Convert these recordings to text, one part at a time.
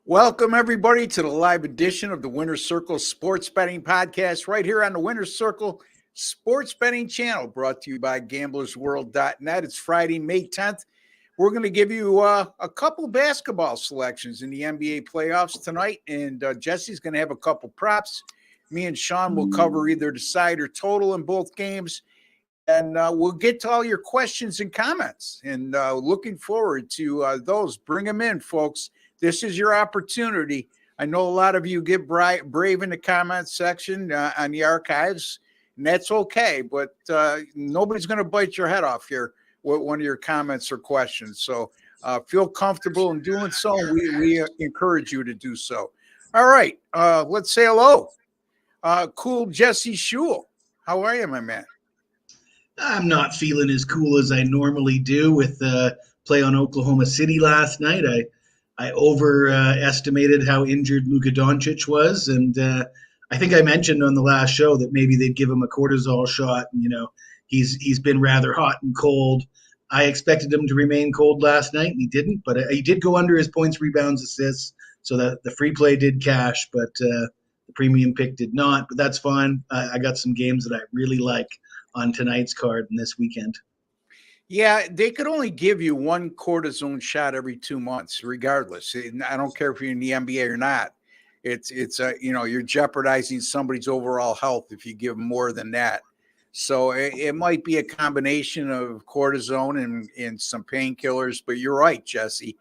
Welcome, everybody, to the live edition of the Winner's Circle Sports Betting Podcast right here on the Winner's Circle Sports Betting Channel, brought to you by GamblersWorld.net. It's Friday, May 10th. We're going to give you a couple basketball selections in the NBA playoffs tonight, and Jesse's going to have a couple props. Me and Sean will cover either the side or total in both games, and we'll get to all your questions and comments. And looking forward to those. Bring them in, folks. This is your opportunity. I know a lot of you get brave in the comments section on the archives, and that's okay, but nobody's going to bite your head off here with one of your comments or questions. So feel comfortable in doing so. We encourage you to do so. All right, let's say hello. Cool Jesse Schule. How are you, my man? I'm not feeling as cool as I normally do with play on Oklahoma City last night. I overestimated how injured Luka Doncic was, and I think I mentioned on the last show that maybe they'd give him a cortisol shot. And, he's been rather hot and cold. I expected him to remain cold last night, and he didn't. But he did go under his points, rebounds, assists, so that the free play did cash, but the premium pick did not. But that's fine. I got some games that I really like on tonight's card and this weekend. Yeah, they could only give you one cortisone shot every 2 months, regardless. I don't care if you're in the NBA or not. It's you're jeopardizing somebody's overall health if you give more than that. So it might be a combination of cortisone and some painkillers. But you're right, Jesse.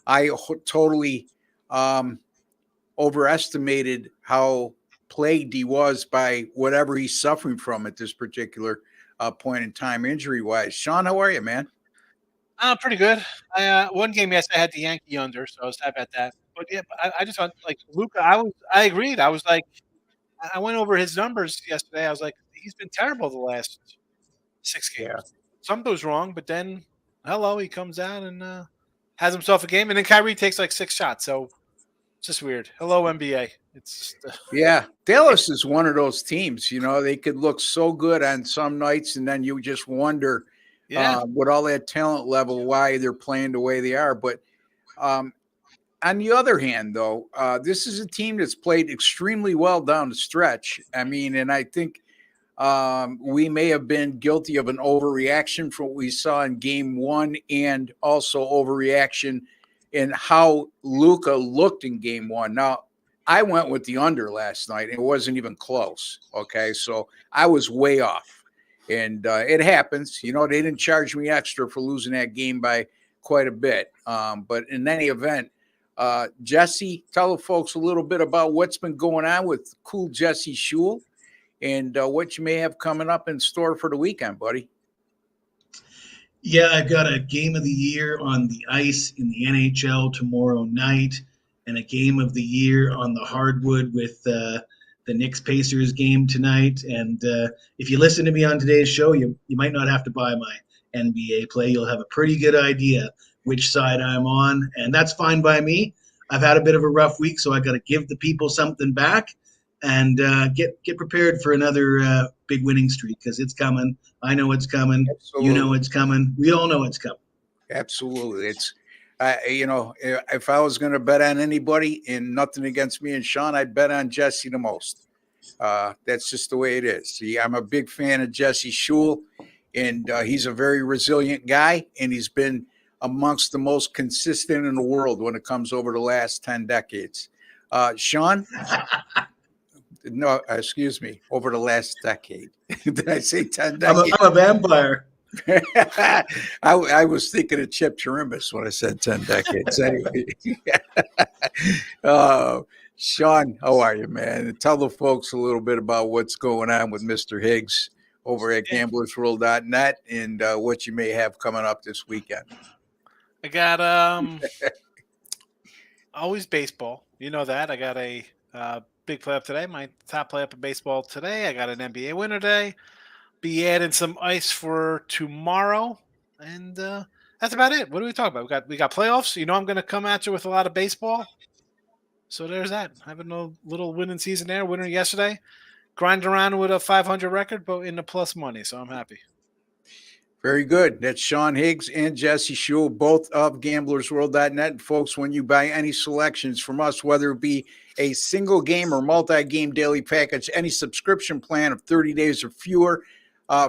I totally overestimated how plagued he was by whatever he's suffering from at this particular point in time, injury wise. Sean, how are you, man? Pretty good. One game yesterday I had the Yankee under, so I was happy about that. But yeah, I just thought like Luka. I agreed. I was like, I went over his numbers yesterday. I was like, he's been terrible the last 6 games. Yeah. Something was wrong, but then he comes out and has himself a game, and then Kyrie takes like 6 shots. So it's just weird. Hello, NBA. It's yeah. Dallas is one of those teams. They could look so good on some nights, and then you just wonder, with all that talent level, why they're playing the way they are. But on the other hand, though, this is a team that's played extremely well down the stretch. I mean, and I think we may have been guilty of an overreaction from what we saw in game 1, and also overreaction in how Luka looked in game 1. Now, I went with the under last night. It wasn't even close. Okay, so I was way off. And it happens. They didn't charge me extra for losing that game by quite a bit. But in any event, Jesse, tell the folks a little bit about what's been going on with cool Jesse Schule and what you may have coming up in store for the weekend, buddy. Yeah, I've got a game of the year on the ice in the NHL tomorrow night, and a game of the year on the hardwood with the Knicks Pacers game tonight. And if you listen to me on today's show, you might not have to buy my NBA play. You'll have a pretty good idea which side I'm on, and that's fine by me. I've had a bit of a rough week, so I got to give the people something back and get prepared for another big winning streak, because it's coming. I know it's coming. Absolutely. You know it's coming. We all know it's coming. Absolutely. It's if I was going to bet on anybody, and nothing against me and Sean, I'd bet on Jesse the most. That's just the way it is. See, I'm a big fan of Jesse Schule, and he's a very resilient guy, and he's been amongst the most consistent in the world when it comes over the last 10 decades. Sean? No, excuse me, over the last decade. Did I say 10 decades? I'm a vampire. I was thinking of Chip Chirimbus when I said 10 decades. Anyway, Sean, how are you, man? Tell the folks a little bit about what's going on with Mr. Higgs over at GamblersWorld.net and what you may have coming up this weekend. I got always baseball. You know that. I got a big play up today. My top play up in baseball today. I got an NBA winner day. Be adding some ice for tomorrow, and that's about it. What do we talk about? We got playoffs. I'm going to come at you with a lot of baseball. So there's that. Having a little winning season there. Winner yesterday. Grinding around with a 500 record, but in the plus money. So I'm happy. Very good. That's Sean Higgs and Jesse Schule, both of gamblersworld.net. And folks, when you buy any selections from us, whether it be a single game or multi-game daily package, any subscription plan of 30 days or fewer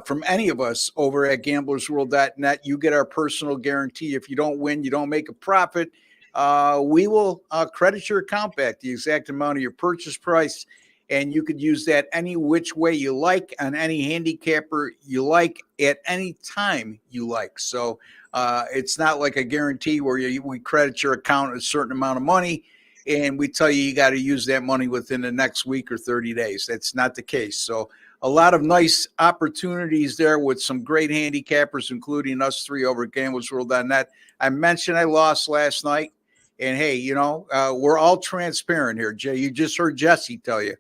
from any of us over at gamblersworld.net, you get our personal guarantee. If you don't win, you don't make a profit, we will credit your account back the exact amount of your purchase price. And you could use that any which way you like on any handicapper you like at any time you like. So it's not like a guarantee where we credit your account a certain amount of money and we tell you got to use that money within the next week or 30 days. That's not the case. So a lot of nice opportunities there with some great handicappers, including us three over at gamblersworld.net. I mentioned I lost last night. And hey, we're all transparent here, Jay. You just heard Jesse tell you.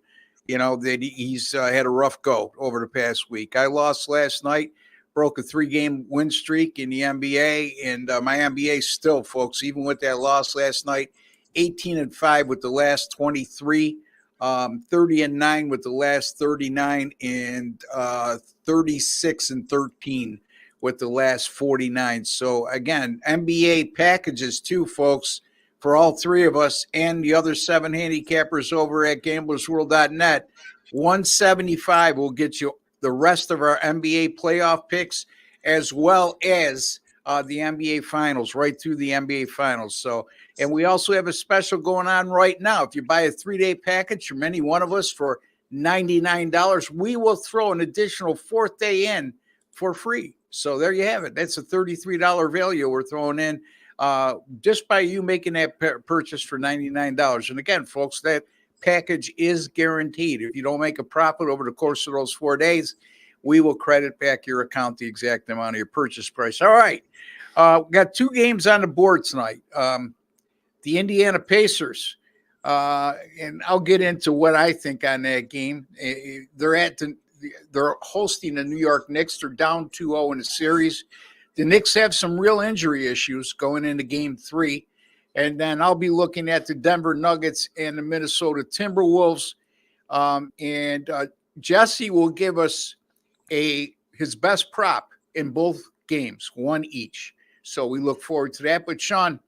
That he's had a rough go over the past week. I lost last night, broke a 3-game win streak in the NBA, and my NBA still, folks, even with that loss last night, 18-5 with the last 23, 30-9 with the last 39, and 36-13 with the last 49. So again, NBA packages too, folks. For all three of us and the other 7 handicappers over at gamblersworld.net, 175 will get you the rest of our NBA playoff picks as well as the NBA Finals, right through the NBA Finals. So, and we also have a special going on right now. If you buy a 3-day package from any one of us for $99, we will throw an additional 4th day in for free. So there you have it. That's a $33 value we're throwing in. Just by you making that purchase for $99. And again, folks, that package is guaranteed. If you don't make a profit over the course of those 4 days, we will credit back your account the exact amount of your purchase price. All right. We got 2 games on the board tonight. The Indiana Pacers, and I'll get into what I think on that game. They're hosting the New York Knicks. They're down 2-0 in the series. The Knicks have some real injury issues going into game 3. And then I'll be looking at the Denver Nuggets and the Minnesota Timberwolves. And Jesse will give us his best prop in both games, 1 each. So we look forward to that. But Sean,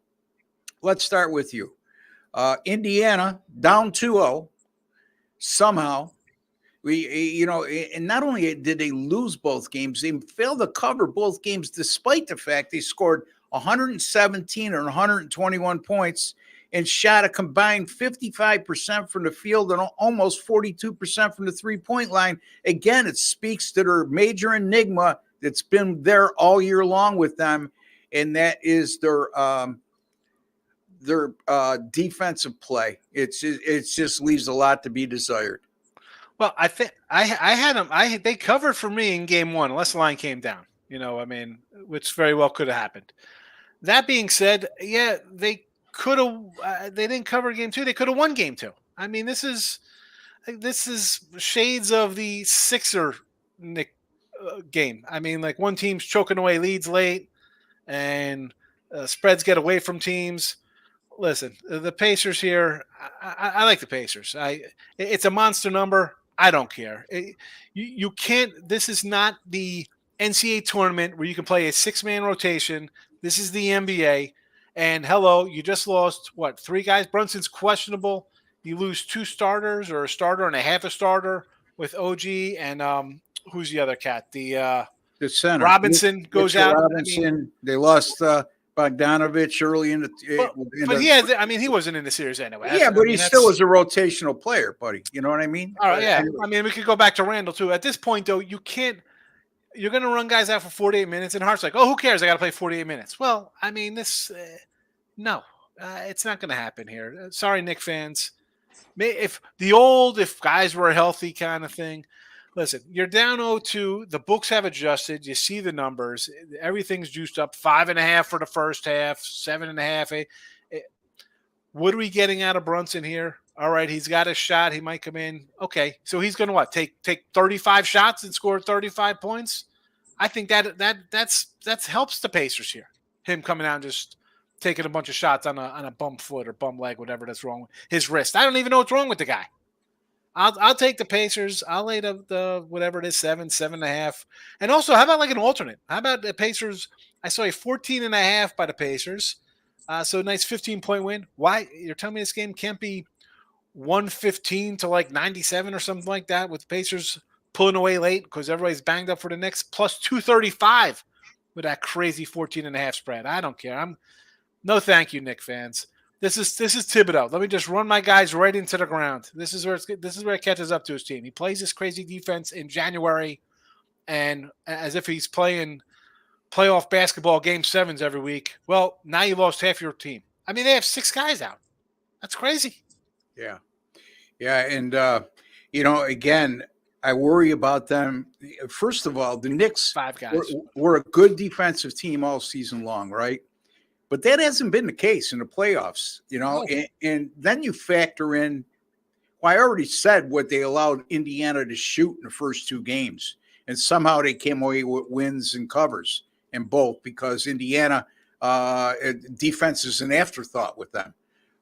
let's start with you. Indiana down 2-0 somehow. And not only did they lose both games, they failed to cover both games, despite the fact they scored 117 or 121 points and shot a combined 55% from the field and almost 42% from the 3-point line. Again, it speaks to their major enigma that's been there all year long with them, and that is their defensive play. It just leaves a lot to be desired. Well, I think I had them. They covered for me in game 1, unless the line came down. Which very well could have happened. That being said, yeah, they could have. They didn't cover game 2. They could have won game 2. I mean, this is shades of the Sixer game. I mean, like one team's choking away leads late, and spreads get away from teams. Listen, the Pacers here. I like the Pacers. It's a monster number. I don't care. You can't. This is not the NCAA tournament where you can play a 6-man rotation. This is the NBA. And hello, you just lost 3 guys. Brunson's questionable. You lose 2 starters or a starter and a half a starter with OG and who's the other cat? The center Robinson goes Mitchell out. Robinson. They lost Bogdanovich early in the. But he has. I mean, he wasn't in the series anyway. Yeah, but he still was a rotational player, buddy. You know what I mean? All right, yeah. I mean, we could go back to Randall too. At this point, though, you can't. You're going to run guys out for 48 minutes, and Hart's like, "Oh, who cares? I got to play 48 minutes." Well, I mean, this. No, it's not going to happen here. Sorry, Knicks fans. If guys were healthy, kind of thing. Listen, you're down 0-2. The books have adjusted. You see the numbers. Everything's juiced up. 5.5 for the first half. 7.5. What are we getting out of Brunson here? All right, he's got a shot. He might come in. Okay, so he's going to what? Take 35 shots and score 35 points? I think that helps the Pacers here. Him coming out and just taking a bunch of shots on a bum foot or bum leg, whatever that's wrong with his wrist. I don't even know what's wrong with the guy. I'll take the Pacers. I'll lay the whatever it is, 7.5. And also, how about like an alternate? How about the Pacers? I saw a 14.5 by the Pacers. So a nice 15-point win. Why? You're telling me this game can't be 115 to like 97 or something like that with the Pacers pulling away late because everybody's banged up for the Knicks, plus 235 with that crazy 14.5 spread. I don't care. No thank you, Knicks fans. This is Thibodeau. Let me just run my guys right into the ground. This is where it catches up to his team. He plays this crazy defense in January, and as if he's playing playoff basketball game 7s every week. Well, now you lost half your team. I mean, they have 6 guys out. That's crazy. Yeah. And again, I worry about them. First of all, the Knicks 5 guys were a good defensive team all season long, right? But that hasn't been the case in the playoffs, and then you factor in, well, I already said what they allowed Indiana to shoot in the first 2 games, and somehow they came away with wins and covers in both because Indiana defense is an afterthought with them.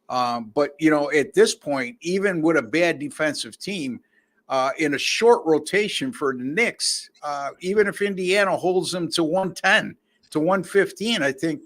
But, at this point, even with a bad defensive team, in a short rotation for the Knicks, even if Indiana holds them to 110 to 115, I think,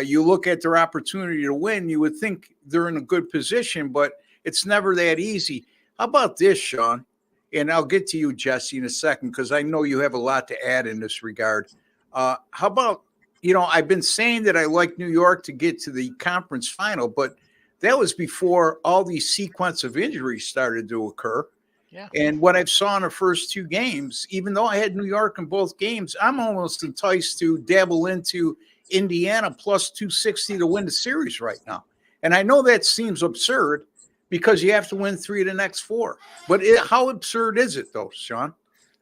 you look at their opportunity to win, you would think they're in a good position, but it's never that easy. How about this, Sean? And I'll get to you, Jesse, in a second, because I know you have a lot to add in this regard. How about, I've been saying that I like New York to get to the conference final, but that was before all these sequence of injuries started to occur. Yeah. And what I saw in the first 2 games, even though I had New York in both games, I'm almost enticed to dabble into Indiana plus 260 to win the series right now. And I know that seems absurd because you have to win 3 of the next 4. But how absurd is it, though, Sean?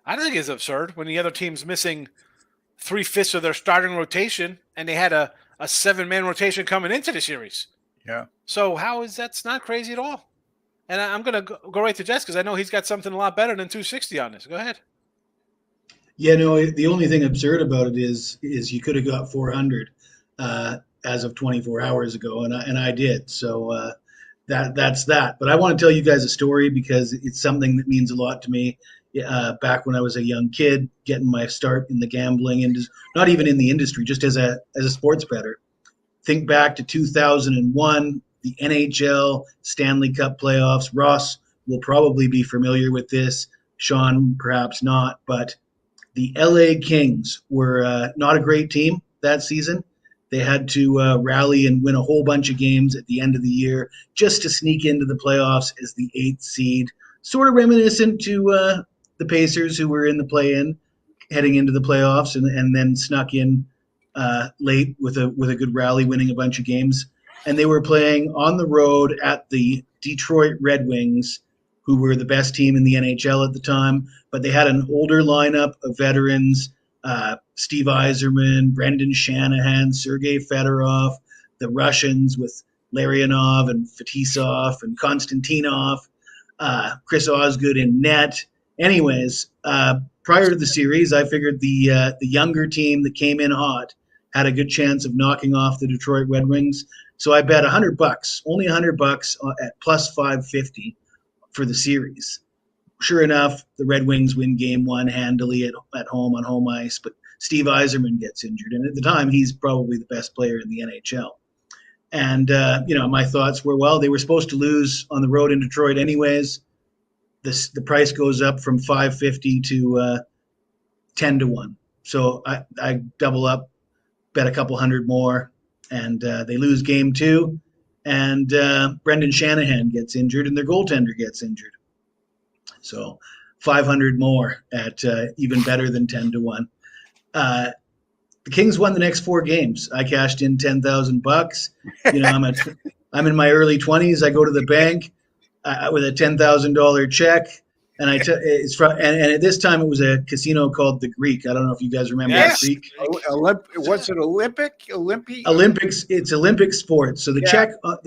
I don't think it's absurd when the other team's missing 3/5 of their starting rotation and they had a 7-man rotation coming into the series. Yeah. So that's not crazy at all. And I'm going to go right to Jess because I know he's got something a lot better than 260 on this. Go ahead. Yeah, no, the only thing absurd about it is you could have got 400 as of 24 hours ago, and I did. So that's that. But I want to tell you guys a story because it's something that means a lot to me. Back when I was a young kid, getting my start in the gambling industry, not even in the industry, just as a sports bettor. Think back to 2001, the NHL Stanley Cup playoffs. Ross will probably be familiar with this. Sean, perhaps not, but the LA Kings were not a great team that season. They had to rally and win a whole bunch of games at the end of the year just to sneak into the playoffs as the 8th seed, sort of reminiscent to the Pacers who were in the play-in heading into the playoffs and then snuck in late with a good rally, winning a bunch of games. And they were playing on the road at the Detroit Red Wings, who were the best team in the NHL at the time, but they had an older lineup of veterans, Steve Yzerman, Brendan Shanahan, Sergei Fedorov, the Russians with Larionov and Fetisov and Konstantinov, Chris Osgood in net. Anyways, prior to the series, I figured the younger team that came in hot had a good chance of knocking off the Detroit Red Wings. So I bet $100, only $100 at plus 550 for the series. Sure enough, the Red Wings win game 1 handily at home on home ice, but Steve Yzerman gets injured. And at the time, he's probably the best player in the NHL. And, my thoughts were, well, they were supposed to lose on the road in Detroit anyways. The price goes up from 550 to 10 to 1. So I double up, bet a couple hundred more, and they lose game 2. And Brendan Shanahan gets injured, and their goaltender gets injured. So 500 more at even better than 10 to 1. The Kings won the next 4 games. I cashed in $10,000. I'm in my early 20s. I go to the bank with a $10,000 check, and it's from and at this time it was a casino called the Greek. I don't know if you guys remember the Greek. What's it? Olympics. It's Olympic sports. So the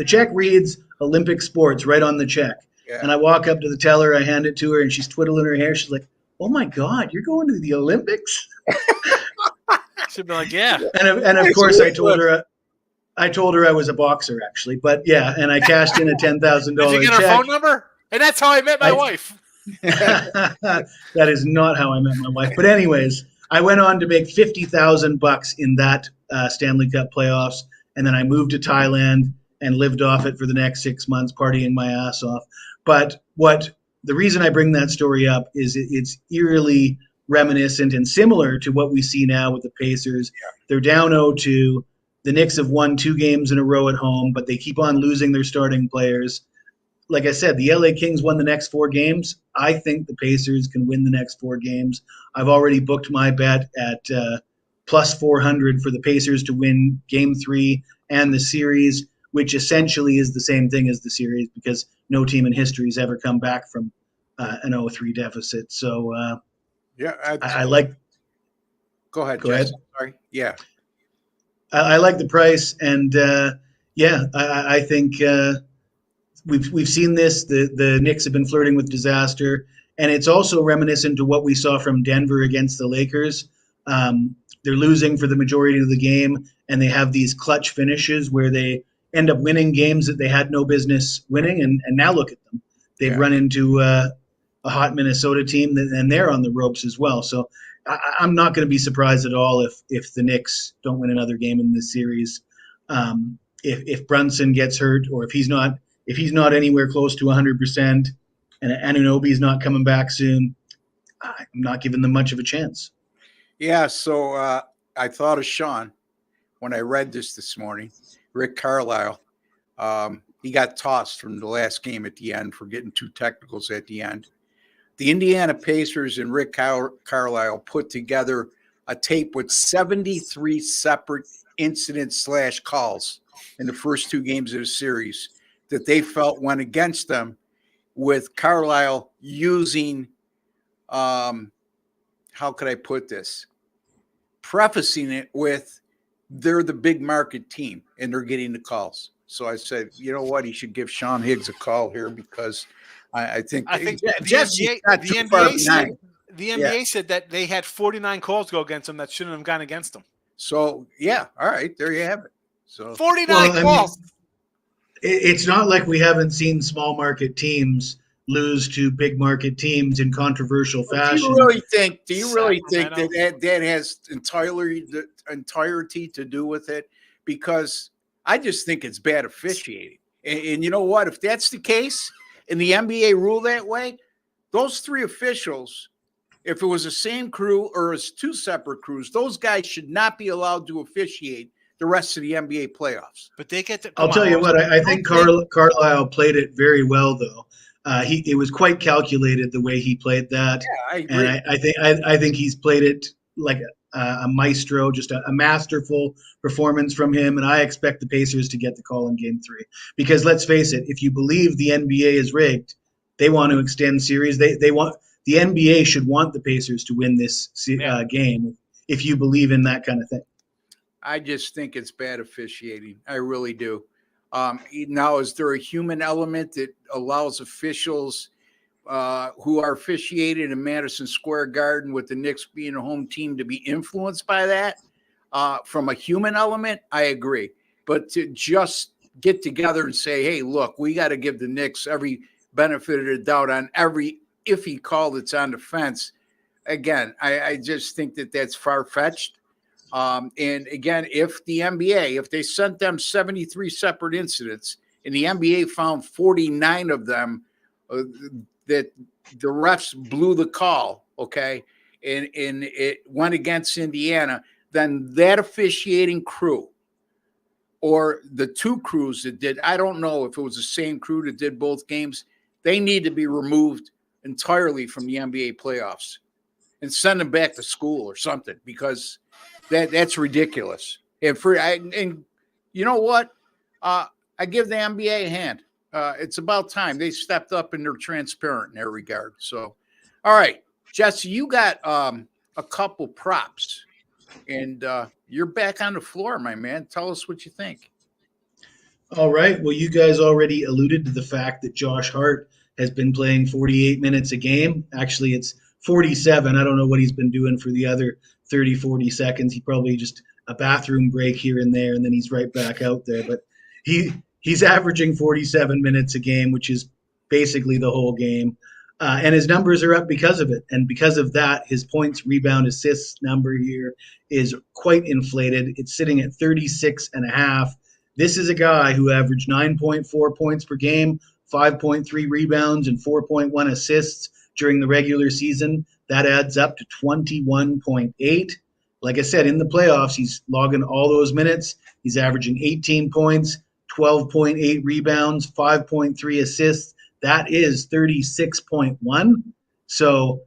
check reads Olympic sports right on the check. Yeah. And I walk up to the teller, I hand it to her, and she's twiddling her hair. She's like, "Oh my God, you're going to the Olympics?" She'd be like, "Yeah." And of course, I told her I was a boxer, actually. But yeah, and I cashed in a $10,000 check. Did you get her phone number? And that's how I met my wife. That is not how I met my wife. But anyways, I went on to make $50,000 in that Stanley Cup playoffs, and then I moved to Thailand and lived off it for the next 6 months, partying my ass off. But the reason I bring that story up is it's eerily reminiscent and similar to what we see now with the Pacers. They're down 0-2. The Knicks have won 2 games in a row at home, but they keep on losing their starting players. Like I said, the LA Kings won the next 4 games. I think the Pacers can win the next 4 games. I've already booked my bet at plus 400 for the Pacers to win Game 3 and the series, which essentially is the same thing as the series because no team in history has ever come back from an 0-3 deficit. So I like. Go ahead, Go ahead. Sorry. Yeah. I like the price, and I think we've seen this. The Knicks have been flirting with disaster, and it's also reminiscent to what we saw from Denver against the Lakers. They're losing for the majority of the game, and they have these clutch finishes where they end up winning games that they had no business winning, and now look at them. They've run into a hot Minnesota team, and they're on the ropes as well. So I'm not going to be surprised at all if the Knicks don't win another game in this series. If Brunson gets hurt, or if he's not anywhere close to 100%, and Anunoby's not coming back soon, I'm not giving them much of a chance. Yeah, so I thought of Sean when I read this morning. Rick Carlisle, he got tossed from the last game at the end for getting 2 technicals at the end. The Indiana Pacers and Rick Carlisle put together a tape with 73 separate incidents / calls in the first 2 games of the series that they felt went against them, with Carlisle using, how could I put this? Prefacing it with, they're the big market team and they're getting the calls. So I said, you know what? He should give Sean Higgs a call here because I think the NBA said that they had 49 calls go against them that shouldn't have gone against them. So, yeah. All right. There you have it. So 49 calls. It's not like we haven't seen small market teams lose to big market teams in controversial fashion. Do you really think that has entirety to do with it? Because I just think it's bad officiating. And you know what? If that's the case and the NBA rule that way, those 3 officials, if it was the same crew or it's 2 separate crews, those guys should not be allowed to officiate the rest of the NBA playoffs. But they get to. I'll tell you what, I think Carlisle played it very well, though. It was quite calculated the way he played that. Yeah, I agree. And I think he's played it like a maestro, just a masterful performance from him. And I expect the Pacers to get the call in Game 3. Because let's face it, if you believe the NBA is rigged, they want to extend series. They want the NBA should want the Pacers to win this game if you believe in that kind of thing. I just think it's bad officiating. I really do. Now, is there a human element that allows officials who are officiated in Madison Square Garden, with the Knicks being a home team, to be influenced by that? From a human element, I agree. But to just get together and say, hey, look, we got to give the Knicks every benefit of the doubt on every iffy call that's on the fence. Again, I just think that that's far-fetched. And again, if the NBA, if they sent them 73 separate incidents and the NBA found 49 of them that the refs blew the call, okay, and it went against Indiana, then that officiating crew or the 2 crews that did, I don't know if it was the same crew that did both games, they need to be removed entirely from the NBA playoffs and send them back to school or something, because that's ridiculous. And you know what? I give the NBA a hand. It's about time they stepped up and they're transparent in that regard. So, all right, Jesse, you got a couple props, and you're back on the floor, my man. Tell us what you think. All right. Well, you guys already alluded to the fact that Josh Hart has been playing 48 minutes a game. Actually, it's 47. I don't know what he's been doing for the other 30, 40 seconds. He probably just a bathroom break here and there, and then he's right back out there. But he's averaging 47 minutes a game, which is basically the whole game. And his numbers are up because of it. And because of that, his points, rebound, assists number here is quite inflated. It's sitting at 36.5. This is a guy who averaged 9.4 points per game, 5.3 rebounds, and 4.1 assists during the regular season. That adds up to 21.8. Like I said, in the playoffs, he's logging all those minutes. He's averaging 18 points, 12.8 rebounds, 5.3 assists. That is 36.1. So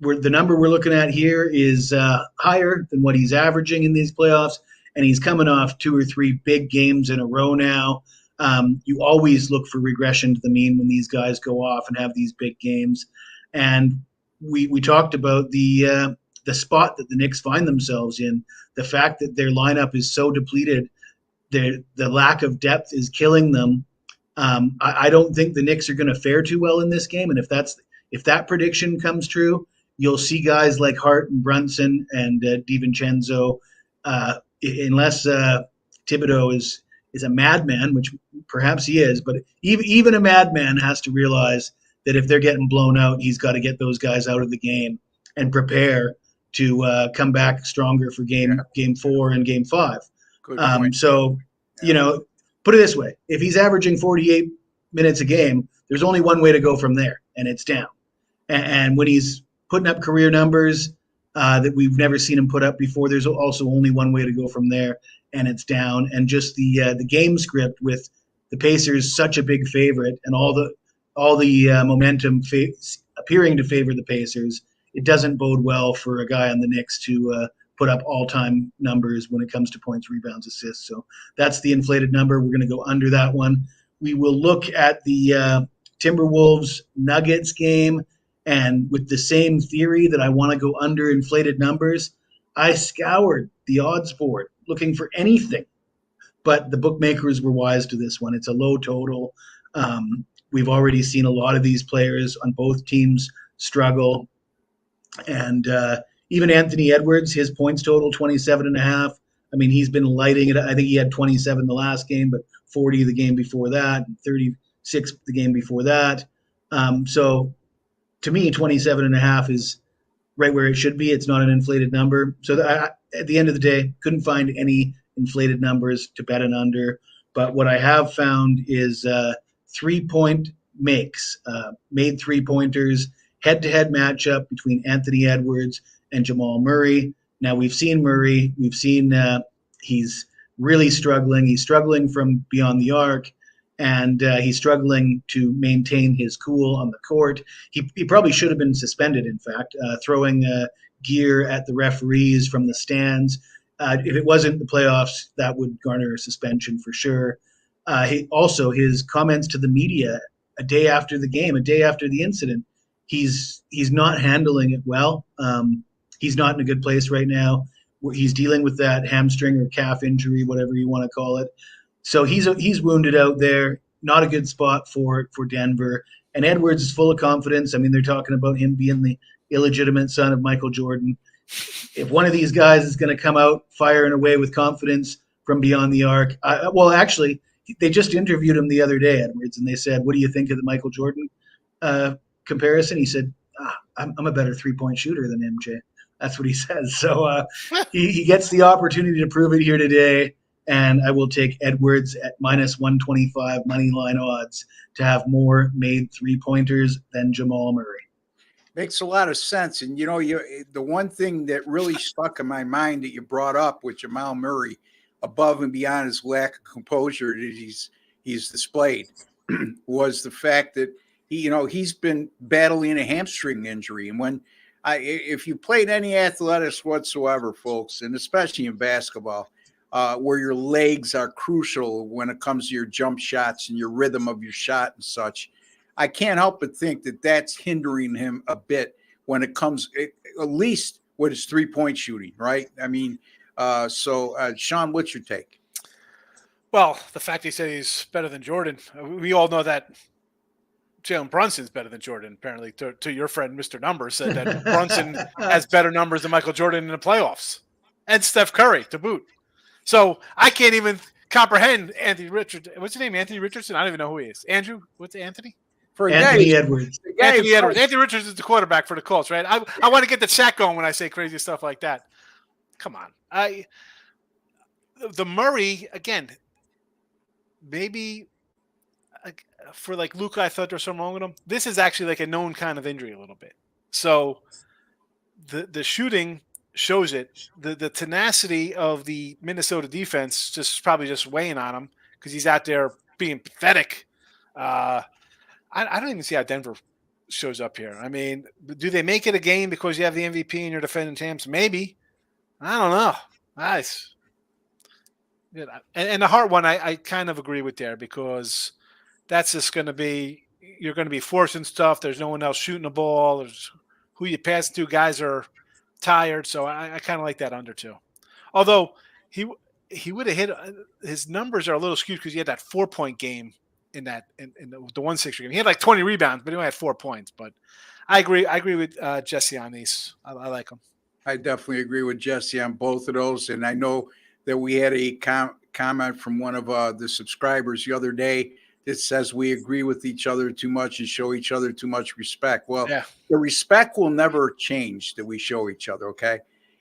the number we're looking at here is higher than what he's averaging in these playoffs, and he's coming off 2 or 3 big games in a row now. You always look for regression to the mean when these guys go off and have these big games. And we talked about the spot that the Knicks find themselves in, the fact that their lineup is so depleted, the lack of depth is killing them. I don't think the Knicks are going to fare too well in this game, and if that prediction comes true, you'll see guys like Hart and Brunson and DiVincenzo, unless Thibodeau is a madman, which perhaps he is, but even a madman has to realize that if they're getting blown out, he's got to get those guys out of the game and prepare to come back stronger for game 4 and game 5. Good point. So, put it this way. If he's averaging 48 minutes a game, there's only one way to go from there, and it's down. And when he's putting up career numbers that we've never seen him put up before, there's also only one way to go from there, and it's down. And just the game script with the Pacers such a big favorite and all the momentum appearing to favor the Pacers, it doesn't bode well for a guy on the Knicks to put up all-time numbers when it comes to points, rebounds, assists. So that's the inflated number. We're going to go under that one. We will look at the Timberwolves Nuggets game, and with the same theory that I want to go under inflated numbers, I scoured the odds board looking for anything, but the bookmakers were wise to this one. It's a low total. We've already seen a lot of these players on both teams struggle, and even Anthony Edwards, his points total 27.5. I mean, he's been lighting it. I think he had 27 the last game, but 40 the game before that, 36 the game before that. So to me, 27.5 is right where it should be. It's not an inflated number. So at the end of the day, couldn't find any inflated numbers to bet an under. But what I have found is 3-point makes, made 3-pointers, head-to-head matchup between Anthony Edwards and Jamal Murray. Now, we've seen Murray. We've seen he's really struggling. He's struggling from beyond the arc, and he's struggling to maintain his cool on the court. He probably should have been suspended, in fact, throwing gear at the referees from the stands. If it wasn't the playoffs, that would garner a suspension for sure. His comments to the media a day after the game, a day after the incident, he's not handling it well. He's not in a good place right now. He's dealing with that hamstring or calf injury, whatever you want to call it. So he's wounded out there. Not a good spot for Denver. And Edwards is full of confidence. I mean, they're talking about him being the illegitimate son of Michael Jordan. If one of these guys is going to come out firing away with confidence from beyond the arc, actually, they just interviewed him the other day, Edwards, and they said, "What do you think of the Michael Jordan comparison?" He said, "I'm a better 3-point shooter than MJ." That's what he says. So he gets the opportunity to prove it here today, and I will take Edwards at -125 money line odds to have more made 3-pointers than Jamal Murray. Makes a lot of sense. And, the one thing that really stuck in my mind that you brought up with Jamal Murray, above and beyond his lack of composure that he's displayed, was the fact that he's been battling a hamstring injury. And if you played any athletics whatsoever, folks, and especially in basketball, where your legs are crucial when it comes to your jump shots and your rhythm of your shot and such, I can't help but think that that's hindering him a bit when it comes, at least with his 3-point shooting, right? I mean, Sean, what's your take? Well, the fact he said he's better than Jordan, we all know that Jalen Brunson's better than Jordan. Apparently, to your friend Mr. Numbers said that Brunson has better numbers than Michael Jordan in the playoffs, and Steph Curry to boot. So I can't even comprehend Anthony Richardson. What's his name? Anthony Richardson? I don't even know who he is. Andrew? What's Anthony? For a Anthony guy, Edwards. Anthony Edwards. Anthony Richards is the quarterback for the Colts, right? I want to get the chat going when I say crazy stuff like that. Come on. The Murray, again, maybe for like Luka, I thought there was something wrong with him. This is actually like a known kind of injury a little bit. So the shooting shows it. The tenacity of the Minnesota defense just probably just weighing on him because he's out there being pathetic. I don't even see how Denver shows up here. I mean, do they make it a game because you have the MVP and you're defending champs? Maybe. I don't know. Nice. And the Hart one, I kind of agree with there because that's just going to be – you're going to be forcing stuff. There's no one else shooting the ball. There's who you pass to. Guys are tired. So I kind of like that under too. Although he would have hit – his numbers are a little skewed because he had that 4-point game in the 1-6 game. He had like 20 rebounds, but he only had 4 points. But I agree with Jesse on these. I like them. I definitely agree with Jesse on both of those. And I know that we had a comment from one of the subscribers the other day that says we agree with each other too much and show each other too much respect. Well, The respect will never change that we show each other, okay?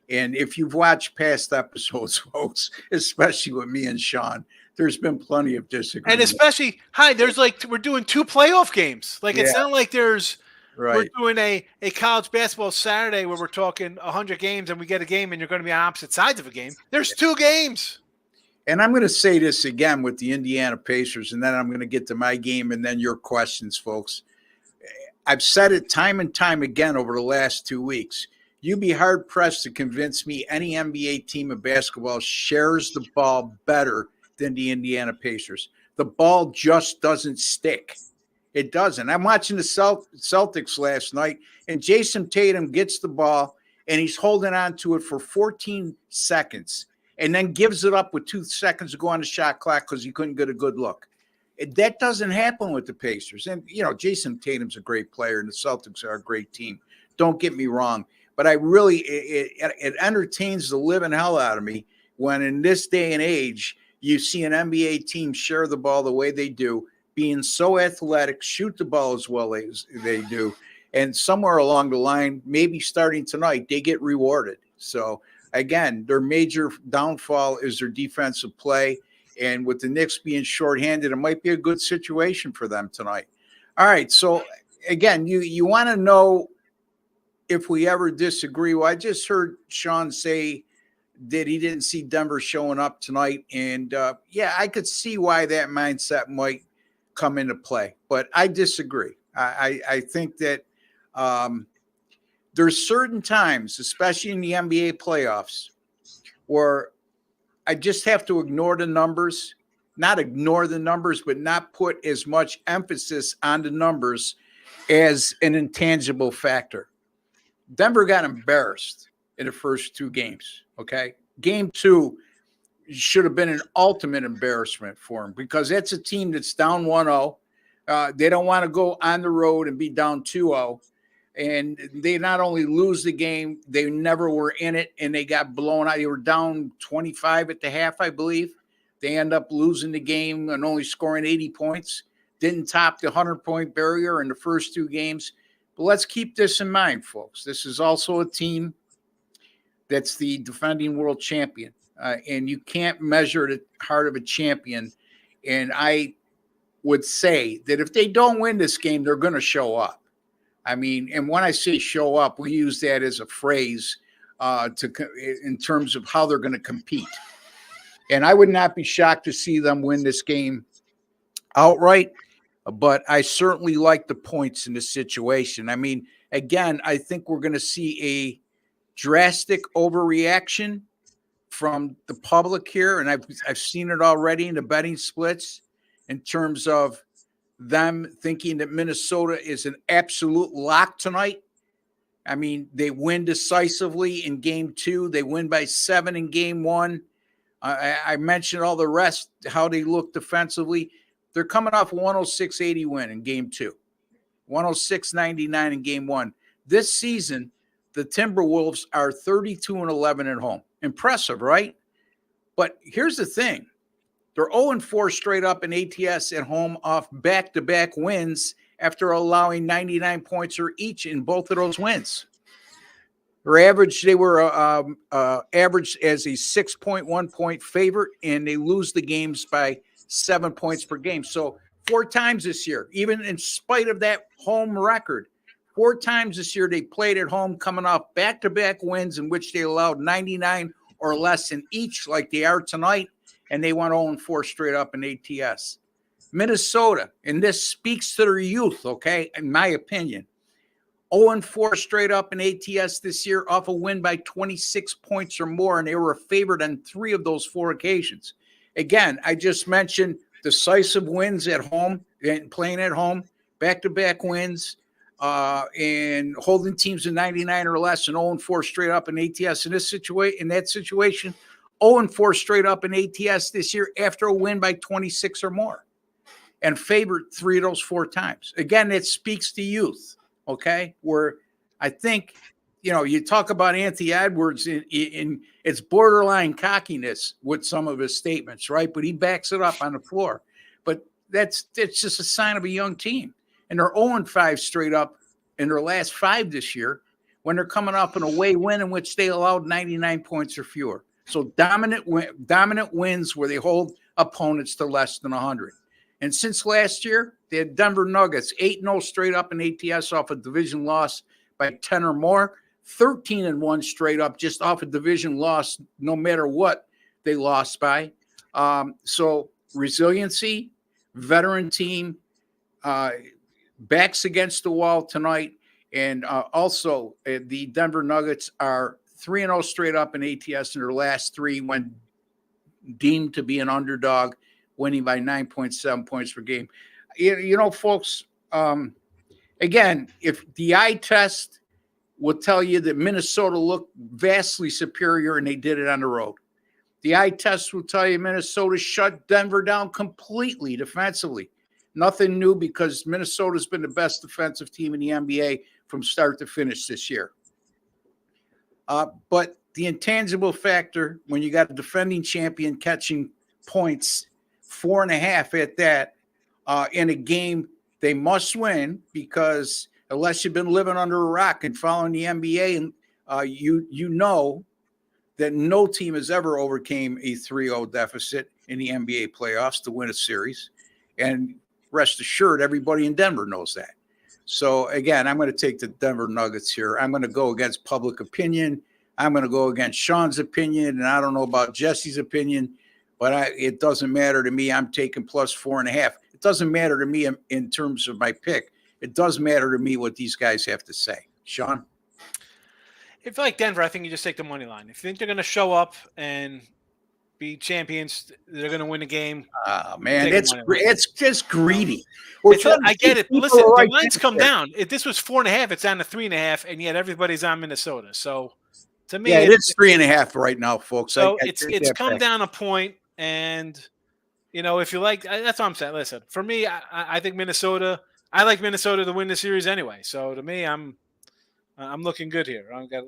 And if you've watched past episodes, folks, especially with me and Sean, there's been plenty of disagreement. And especially, there's like we're doing 2 playoff games. Like it's not like there's we're doing a college basketball Saturday where we're talking 100 games and we get a game and you're going to be on opposite sides of a game. There's 2 games. And I'm going to say this again with the Indiana Pacers, and then I'm going to get to my game and then your questions, folks. I've said it time and time again over the last 2 weeks. You'd be hard-pressed to convince me any NBA team of basketball shares the ball better than the Indiana Pacers. The ball just doesn't stick. It doesn't. I'm watching the Celtics last night, and Jason Tatum gets the ball, and he's holding on to it for 14 seconds and then gives it up with 2 seconds to go on the shot clock because he couldn't get a good look. That doesn't happen with the Pacers. And, Jason Tatum's a great player, and the Celtics are a great team. Don't get me wrong. But I really it entertains the living hell out of me when in this day and age you see an NBA team share the ball the way they do, being so athletic, shoot the ball as well as they do. And somewhere along the line, maybe starting tonight, they get rewarded. So, again, their major downfall is their defensive play. And with the Knicks being shorthanded, it might be a good situation for them tonight. All right. So, again, you want to know if we ever disagree. Well, I just heard Sean say that he didn't see Denver showing up tonight. And, I could see why that mindset might come into play. But I disagree. I think that there's certain times, especially in the NBA playoffs, where I just have to ignore the numbers, not ignore the numbers, but not put as much emphasis on the numbers as an intangible factor. Denver got embarrassed in the first 2 games, okay? Game 2 should have been an ultimate embarrassment for them because that's a team that's down 1-0. They don't want to go on the road and be down 2-0. And they not only lose the game, they never were in it, and they got blown out. They were down 25 at the half, I believe. They end up losing the game and only scoring 80 points. Didn't top the 100-point barrier in the first 2 games. But let's keep this in mind, folks. This is also a team that's the defending world champion. And you can't measure the heart of a champion. And I would say that if they don't win this game, they're going to show up. I mean, and when I say show up, we use that as a phrase in terms of how they're going to compete. And I would not be shocked to see them win this game outright, but I certainly like the points in this situation. I mean, again, I think we're going to see a drastic overreaction from the public here, and I've seen it already in the betting splits in terms of them thinking that Minnesota is an absolute lock tonight. I mean, they win decisively in game 2. They win by 7 in game 1. I mentioned all the rest, how they look defensively. They're coming off a 106-80 win in game 2, 106-99 in game 1. This season, the Timberwolves are 32-11 at home. Impressive, right? But here's the thing. They're 0-4 straight up in ATS at home off back-to-back wins after allowing 99 points or each in both of those wins. They were averaged as a 6.1 point favorite, and they lose the games by 7 points per game. So 4 times this year, even in spite of that home record, 4 times this year they played at home, coming off back-to-back wins in which they allowed 99 or less in each, like they are tonight, and they went 0-4 straight up in ATS. Minnesota, and this speaks to their youth, okay, in my opinion, 0-4 straight up in ATS this year off a win by 26 points or more, and they were a favorite on 3 of those 4 occasions. Again, I just mentioned decisive wins at home and playing at home, back-to-back wins, and holding teams to 99 or less, and 0-4 straight up in ATS. In that situation, 0-4 straight up in ATS this year after a win by 26 or more, and favored 3 of those 4 times. Again, it speaks to youth. Okay, where I think, you talk about Anthony Edwards in it's borderline cockiness with some of his statements, right? But he backs it up on the floor. But it's just a sign of a young team. And they're 0-5 straight up in their last 5 this year when they're coming off an away win in which they allowed 99 points or fewer. So dominant wins where they hold opponents to less than 100. And since last year, they had Denver Nuggets 8-0 straight up in ATS off a division loss by 10 or more, 13-1 straight up just off a division loss, no matter what they lost by. So resiliency, veteran team, backs against the wall tonight. And also the Denver Nuggets are 3-0 straight up in ATS in their last 3 when deemed to be an underdog, winning by 9.7 points per game. Folks, again, if the eye test will tell you that Minnesota looked vastly superior and they did it on the road, the eye test will tell you Minnesota shut Denver down completely defensively. Nothing new, because Minnesota's been the best defensive team in the NBA from start to finish this year. But the intangible factor, when you got a defending champion catching points, 4.5 at that, in a game they must win, because unless you've been living under a rock and following the NBA, and you know that no team has ever overcame a 3-0 deficit in the NBA playoffs to win a series. And rest assured, everybody in Denver knows that. So again, I'm going to take the Denver Nuggets here. I'm going to go against public opinion. I'm going to go against Sean's opinion, and I don't know about Jesse's opinion. But it doesn't matter to me. I'm taking plus 4.5. It doesn't matter to me in terms of my pick. It does matter to me what these guys have to say. Sean? If you like Denver, I think you just take the money line. If you think they're going to show up and be champions, they're going to win a game. Oh, man, it's just greedy. I get it. Listen, the lines come down. If this was 4.5, it's down to 3.5, and yet everybody's on Minnesota. So to me, it is 3.5 right now, folks. So it's come down a point. And, if you like, that's what I'm saying. Listen, for me, I think Minnesota, I like Minnesota to win the series anyway. So to me, I'm looking good here. I've got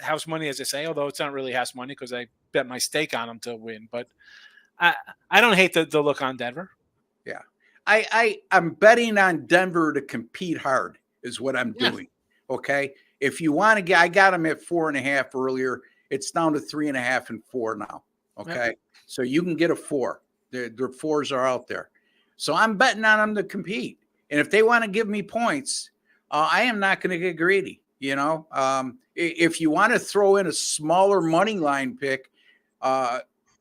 house money, as I say, although it's not really house money because I bet my stake on them to win. But I don't hate the look on Denver. Yeah. I'm betting on Denver to compete hard is what I'm doing. Okay. If you want to get, I got them at 4.5 earlier. It's down to 3.5 and 4 now. Okay. Yep. So you can get a 4. Their 4s are out there. So I'm betting on them to compete. And if they want to give me points, I am not going to get greedy. If you want to throw in a smaller money line pick,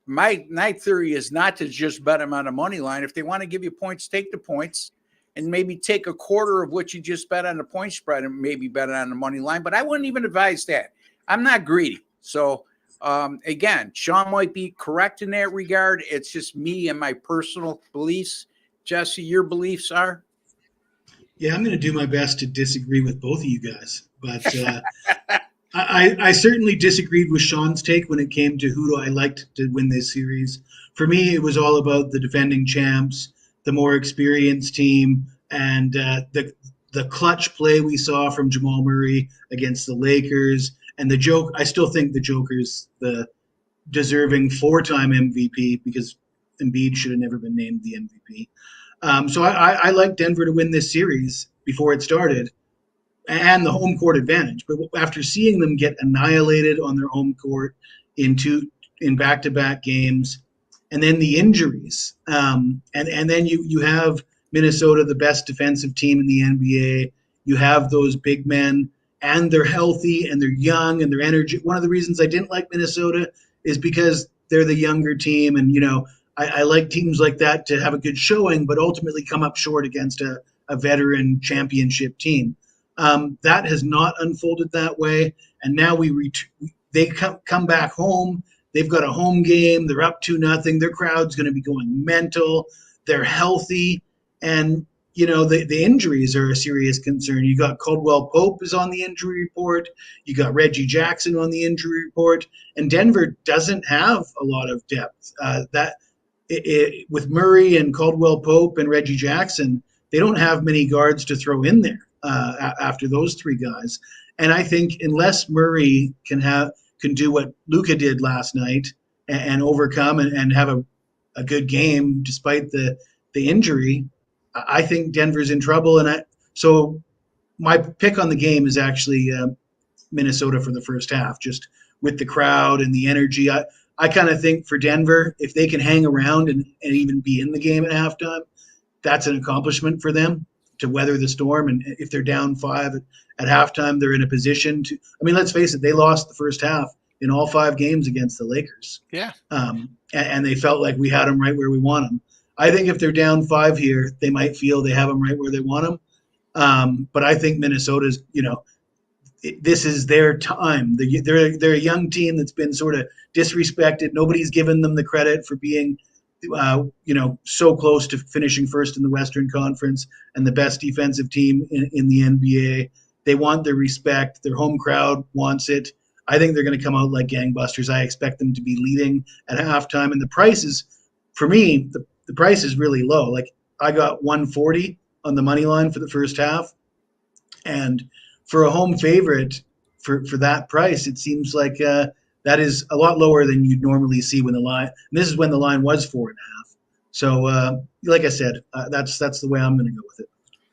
my theory is not to just bet them on a money line. If they want to give you points, take the points and maybe take a quarter of what you just bet on the point spread and maybe bet it on the money line. But I wouldn't even advise that. I'm not greedy. So, again, Sean might be correct in that regard. It's just me and my personal beliefs. Jesse, your beliefs are? Yeah, I'm going to do my best to disagree with both of you guys. But I certainly disagreed with Sean's take when it came to who do I like to win this series. For me, it was all about the defending champs, the more experienced team, and the clutch play we saw from Jamal Murray against the Lakers. And I still think the Joker's the deserving 4-time MVP because Embiid should have never been named the MVP. So I like Denver to win this series before it started, and the home court advantage. But after seeing them get annihilated on their home court in back-to-back games, and then the injuries, and then you have Minnesota, the best defensive team in the NBA. You have those big men, and they're healthy and they're young and they're energy. One of the reasons I didn't like Minnesota is because they're the younger team, and I like teams like that to have a good showing, but ultimately come up short against a veteran championship team. That has not unfolded that way, and now they come back home. They've got a home game. They're up 2-0. Their crowd's going to be going mental. They're healthy, and the injuries are a serious concern. You got Caldwell Pope is on the injury report. You got Reggie Jackson on the injury report, and Denver doesn't have a lot of depth. With Murray and Caldwell Pope and Reggie Jackson, they don't have many guards to throw in there after those three guys. And I think unless Murray can do what Luka did last night and overcome and have a good game despite the injury, I think Denver's in trouble. So my pick on the game is actually Minnesota for the first half, just with the crowd and the energy. I kind of think for Denver, if they can hang around and even be in the game at halftime, that's an accomplishment for them to weather the storm. And if they're down 5 at halftime, they're in a position to. I mean, let's face it, they lost the first half in all 5 games against the Lakers. Yeah. And they felt like we had them right where we want them. I think if they're down 5 here, they might feel they have them right where they want them. But I think Minnesota's, this is their time. They're a young team that's been sort of disrespected. Nobody's given them the credit for being, so close to finishing first in the Western Conference and the best defensive team in the NBA. They want their respect. Their home crowd wants it. I think they're going to come out like gangbusters. I expect them to be leading at halftime. And the price is, for me, the price is really low. Like I got 140 on the money line for the first half. And for a home favorite for that price, it seems like that is a lot lower than you'd normally see when the line. And this is when the line was 4.5. So, like I said, that's the way I'm going to go with it.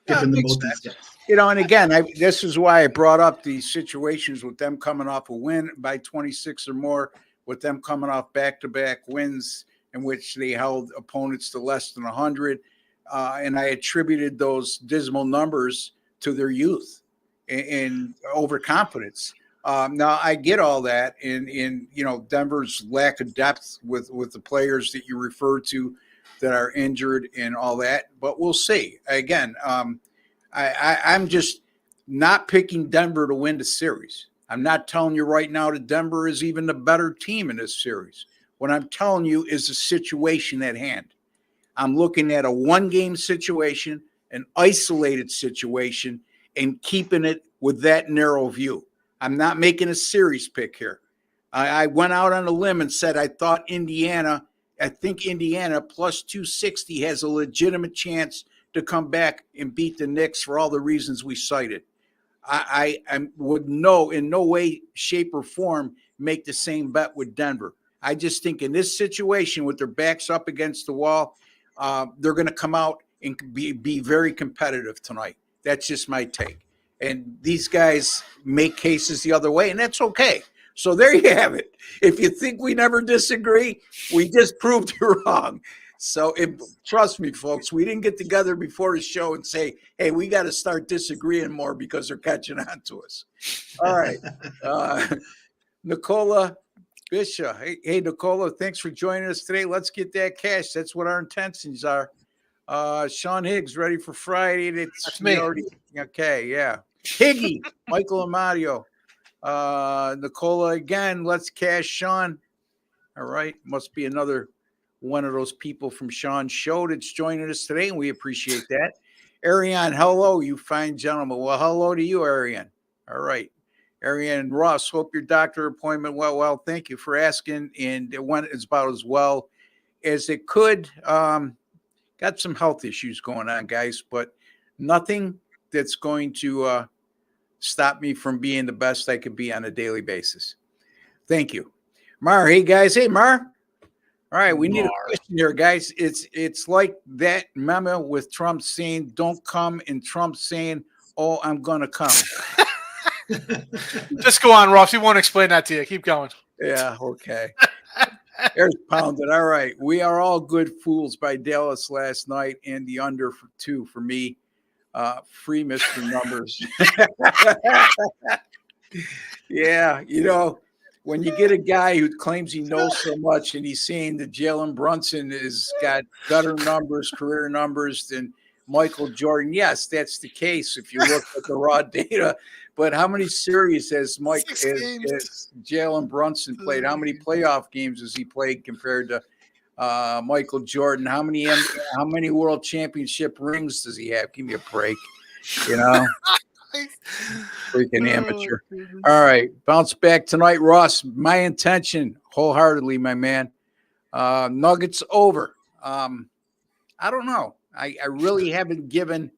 Different than both these guys. And again, this is why I brought up these situations with them coming off a win by 26 or more, with them coming off back-to-back wins in which they held opponents to less than 100. And I attributed those dismal numbers to their youth and overconfidence. Now, I get all that in Denver's lack of depth with the players that you refer to that are injured and all that. But we'll see. Again, I'm just not picking Denver to win the series. I'm not telling you right now that Denver is even the better team in this series. What I'm telling you is the situation at hand. I'm looking at a one-game situation, an isolated situation, and keeping it with that narrow view. I'm not making a series pick here. I went out on a limb and said I think Indiana plus 260 has a legitimate chance to come back and beat the Knicks for all the reasons we cited. I would in no way, shape, or form make the same bet with Denver. I just think in this situation with their backs up against the wall, they're going to come out and be very competitive tonight. That's just my take. And these guys make cases the other way, and that's okay. So there you have it. If you think we never disagree, we just proved you wrong. So trust me, folks, we didn't get together before the show and say, hey, we got to start disagreeing more because they're catching on to us. All right. Nicola Bishop. Hey, Nicola, thanks for joining us today. Let's get that cash. That's what our intentions are. Sean Higgs, ready for Friday. That's me. Okay, yeah. Higgy, Michael Amadio. Nicola, again, let's cash Sean. All right. Must be another one of those people from Sean's show that's joining us today, and we appreciate that. Ariane, hello, you fine gentleman. Well, hello to you, Ariane. All right. Ariane Ross, hope your doctor appointment went well. Thank you for asking, and it went about as well as it could. Got some health issues going on, guys, but nothing that's going to stop me from being the best I could be on a daily basis. Thank you. Mar, hey, guys. Hey, Mar. All right, we need a Lamar. question here, guys. It's like that memo with Trump saying, "Don't come," and Trump saying, "Oh, I'm gonna come." Just go on, Ross. He won't explain that to you. Keep going. Yeah, okay. There's pounded. All right, we are all good fools by Dallas last night, and the under for 2 for me. Free Mr. Numbers. Yeah, when you get a guy who claims he knows so much and he's saying that Jalen Brunson has got better numbers, career numbers than Michael Jordan. Yes, that's the case if you look at the raw data. But how many series has Jalen Brunson played? How many playoff games has he played compared to Michael Jordan? How many world championship rings does he have? Give me a break, Freaking amateur. All right, bounce back tonight, Ross. My intention, wholeheartedly, my man. Nuggets over. I don't know. I really haven't given.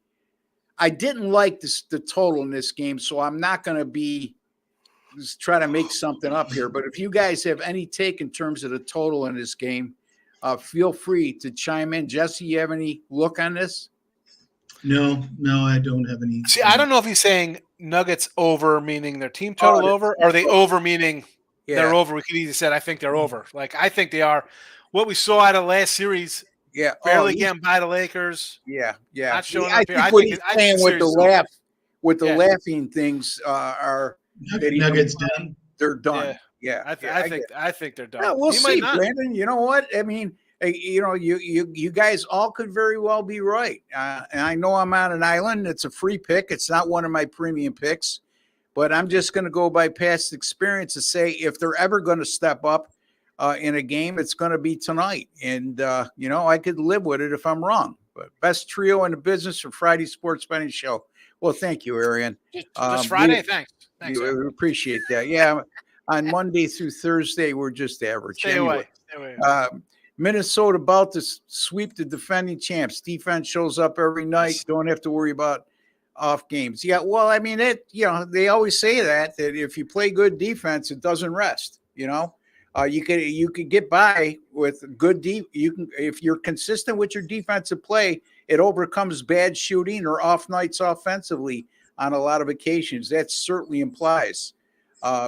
I didn't like the total in this game, so I'm not going to be just try to make something up here. But if you guys have any take in terms of the total in this game, feel free to chime in. Jesse, you have any look on this? No, I don't have any. See, I don't know if he's saying Nuggets over, meaning their team total over, or they over, meaning they're over. We could easily said, I think they're over. Like, I think they are. What we saw out of last series, barely getting by the Lakers. Yeah. Not showing up here. I think he's saying with the laughing things are Nuggets done. They're done. Yeah. I think they're done. Yeah, we'll see, Brandon. You know what? I mean, you guys all could very well be right. And I know I'm on an island. It's a free pick. It's not one of my premium picks, but I'm just going to go by past experience to say if they're ever going to step up in a game, it's going to be tonight. And, I could live with it if I'm wrong. But best trio in the business for Friday Sports Betting Show. Well, thank you, Arian. Just Friday? Thanks. We appreciate that. Yeah. On Monday through Thursday, we're just average. Stay away. Minnesota about to sweep the defending champs. Defense shows up every night. Don't have to worry about off games. Yeah, well, I mean, they always say that if you play good defense, it doesn't rest. You could get by with good if you're consistent with your defensive play, it overcomes bad shooting or off nights offensively on a lot of occasions. That certainly implies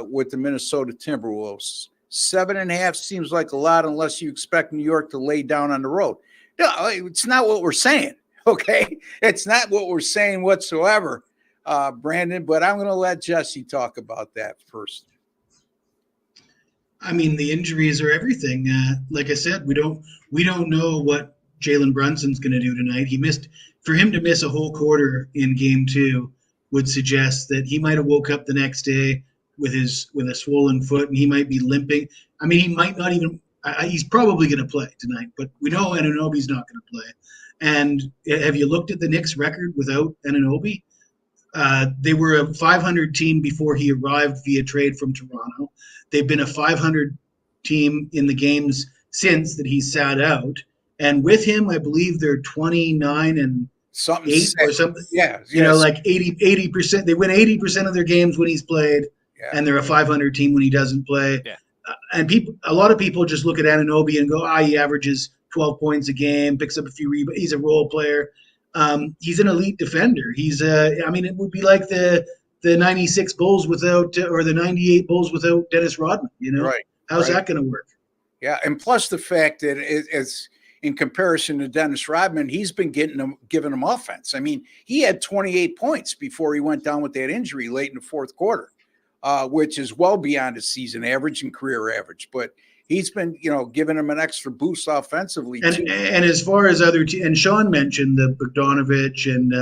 with the Minnesota Timberwolves. 7.5 seems like a lot unless you expect New York to lay down on the road. No, it's not what we're saying. Okay, it's not what we're saying whatsoever, Brandon. But I'm going to let Jesse talk about that first. I mean, the injuries are everything. Like I said, we don't know what Jalen Brunson's going to do tonight. For him to miss a whole quarter in Game 2 would suggest that he might have woke up the next day with a swollen foot and he might be limping. I mean, he might not even. He's probably going to play tonight, but we know Anunoby's not going to play. And have you looked at the Knicks' record without Anunoby? They were a 500 team before he arrived via trade from Toronto. They've been a 500 team in the games since that he sat out. And with him, I believe they're 29 and something 8 or something. Yeah. Like 80%. They win 80% of their games when he's played, and they're a 500 team when he doesn't play. Yeah. And a lot of people just look at Anunoby and go, he averages 12 points a game, picks up a few rebounds. He's a role player. He's an elite defender. It would be like the 96 Bulls without, or the 98 Bulls without Dennis Rodman, Right. How's that going to work? Yeah. And plus the fact that it's in comparison to Dennis Rodman, he's been giving him offense. I mean, he had 28 points before he went down with that injury late in the fourth quarter, which is well beyond his season average and career average. But he's been, giving him an extra boost offensively. And as far as and Sean mentioned the Bogdanovich and